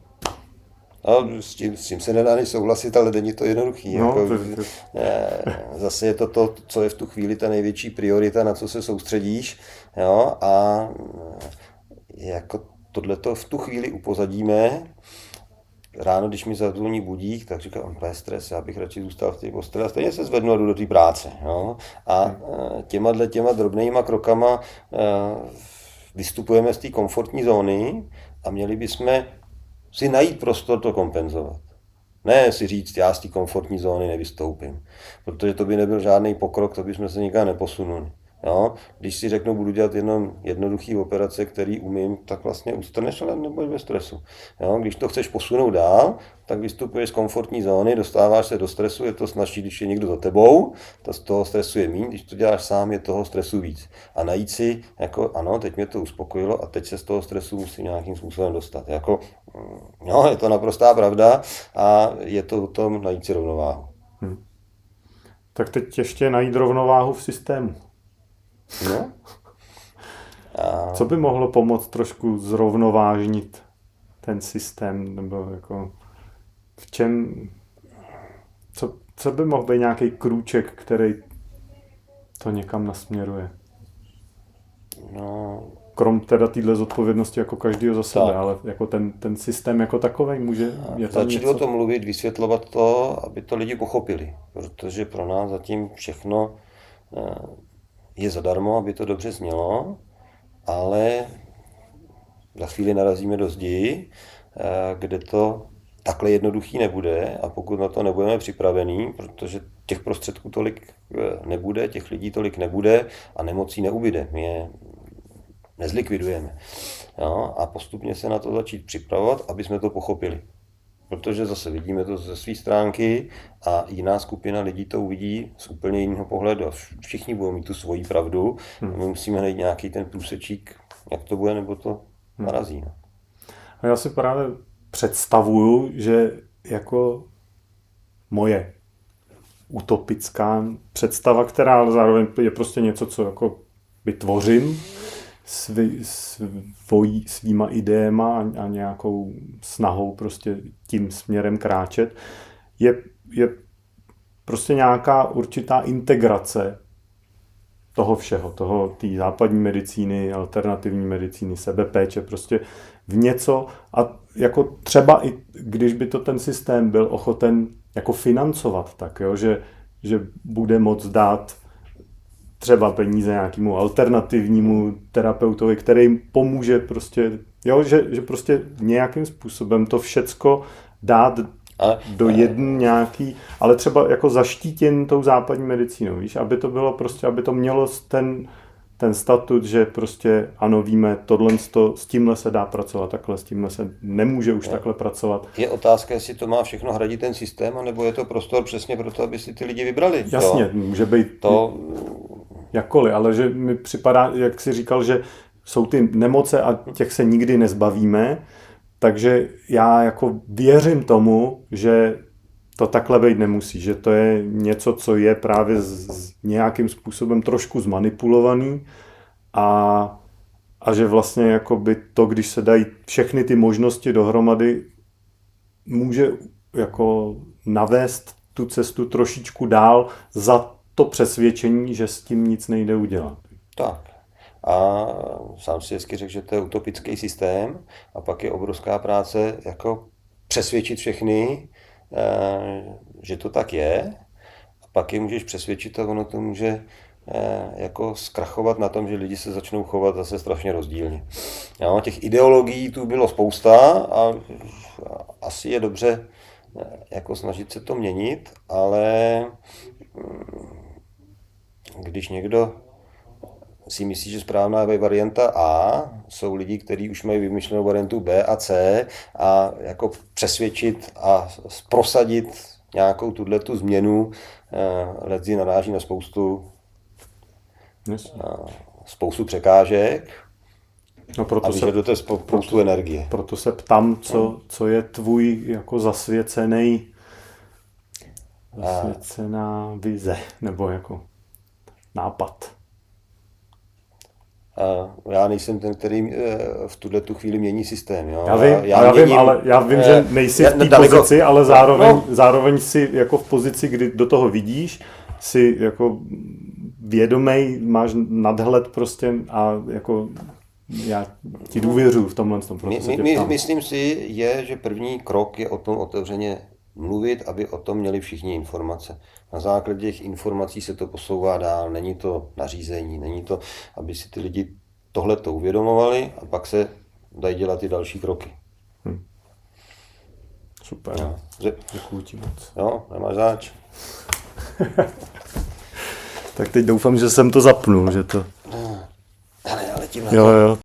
A s tím se nedá než souhlasit, ale není to jednoduchý. No, jako, zase je to, co je v tu chvíli ta největší priorita, na co se soustředíš, jo, a jako tohleto v tu chvíli upozadíme. Ráno, když mi zazvoní budík, tak říkám, to je stres, já bych radši zůstal v té posteli a stejně se zvednu a jdu do té práce. Jo? A těma drobnýma krokama vystupujeme z té komfortní zóny a měli bychom si najít prostor to kompenzovat. Ne si říct, já z té komfortní zóny nevystoupím, protože to by nebyl žádný pokrok, to bychom se nikam neposunuli. Jo? Když si řeknu, budu dělat jenom jednoduché operace, které umím, tak vlastně ustaneš, ale nebudeš bez stresu. Jo? Když to chceš posunout dál, tak vystupuješ z komfortní zóny, dostáváš se do stresu, je to snazší, když je někdo za tebou, to z toho stresu je méně, když to děláš sám, je toho stresu víc. A najít si, jako ano, teď mě to uspokojilo a teď se z toho stresu musím nějakým způsobem dostat. Jako, no, je to naprostá pravda a je to o tom najít si rovnováhu. Tak teď ještě najít rovnováhu v systému. No. Co by mohlo pomoct trošku zrovnovážnit ten systém, nebo jako v čem, co by mohl být nějaký krůček, který to někam nasměruje? No. Krom teda téhle zodpovědnosti jako každýho za sebe, Tak. ale jako ten systém jako takovej může... Je tam Začít něco? o tom mluvit, vysvětlovat to, aby to lidi pochopili. Protože pro nás zatím všechno je zadarmo, aby to dobře znělo, ale za chvíli narazíme do zdi, kde to takhle jednoduchý nebude a pokud na to nebudeme připravení, protože těch prostředků tolik nebude, těch lidí tolik nebude a nemocí neubyde. My je nezlikvidujeme. Jo? A postupně se na to začít připravovat, aby jsme to pochopili. Protože zase vidíme to ze své stránky a jiná skupina lidí to uvidí z úplně jiného pohledu. Všichni budou mít tu svoji pravdu a my musíme najít nějaký ten průsečík, jak to bude, nebo to narazí. No. A já si právě představuju, že jako moje utopická představa, která ale zároveň je prostě něco, co jako vytvořím svýma idéma a nějakou snahou prostě tím směrem kráčet, je prostě nějaká určitá integrace toho všeho, té západní medicíny, alternativní medicíny, sebepéče, prostě v něco a jako třeba i když by to ten systém byl ochoten jako financovat, tak jo, že bude moct dát třeba peníze nějakému alternativnímu terapeutovi, který jim pomůže prostě, jo, že prostě nějakým způsobem to všecko dát do jedné nějaký, ale třeba jako zaštítěn tou západní medicínou, víš, aby to bylo prostě, aby to mělo ten statut, že prostě ano, víme, s tímhle se dá pracovat takhle, s tímhle se nemůže už takhle pracovat. Je otázka, jestli to má všechno hradit ten systém, anebo je to prostor přesně proto, aby si ty lidi vybrali. Jasně, může být to jakkoliv, ale že mi připadá, jak jsi říkal, že jsou ty nemoce a těch se nikdy nezbavíme, takže já jako věřím tomu, že to takhle být nemusí, že to je něco, co je právě nějakým způsobem trošku zmanipulovaný a že vlastně jakoby to, když se dají všechny ty možnosti dohromady, může jako navést tu cestu trošičku dál za to přesvědčení, že s tím nic nejde udělat. Tak. A sám si hezky řekl, že to je utopický systém a pak je obrovská práce jako přesvědčit všechny, že to tak je. A pak je můžeš přesvědčit a ono to může jako zkrachovat na tom, že lidi se začnou chovat zase strašně rozdílně. Jo, těch ideologií tu bylo spousta a asi je dobře jako snažit se to měnit, ale když někdo si myslí, že správná je varianta A, jsou lidi, kteří už mají vymyšlenou variantu B a C a jako přesvědčit a prosadit nějakou tuhletu změnu, lidi naráží na spoustu překážek a vyžadujete spoustu energie. Proto se ptám, co je tvůj jako zasvěcená vize, nebo jako nápad. Já nejsem ten, který v tuhletu chvíli mění systém. Jo? Já vím, že nejsi v té pozici, ale zároveň si jako v pozici, kdy do toho vidíš, si jako vědomej, máš nadhled prostě a jako já ti důvěřuji v tomhle. Myslím si, že první krok je o tom otevřeně mluvit, aby o tom měli všichni informace. Na základě těch informací se to posouvá dál, není to nařízení, není to, aby si ty lidi tohleto uvědomovali a pak se dají dělat ty další kroky. Super, děkuji ti moc. Jo, nemáš zač. Tak teď doufám, že jsem to zapnul, že to... Ale já letím na Jo, jo.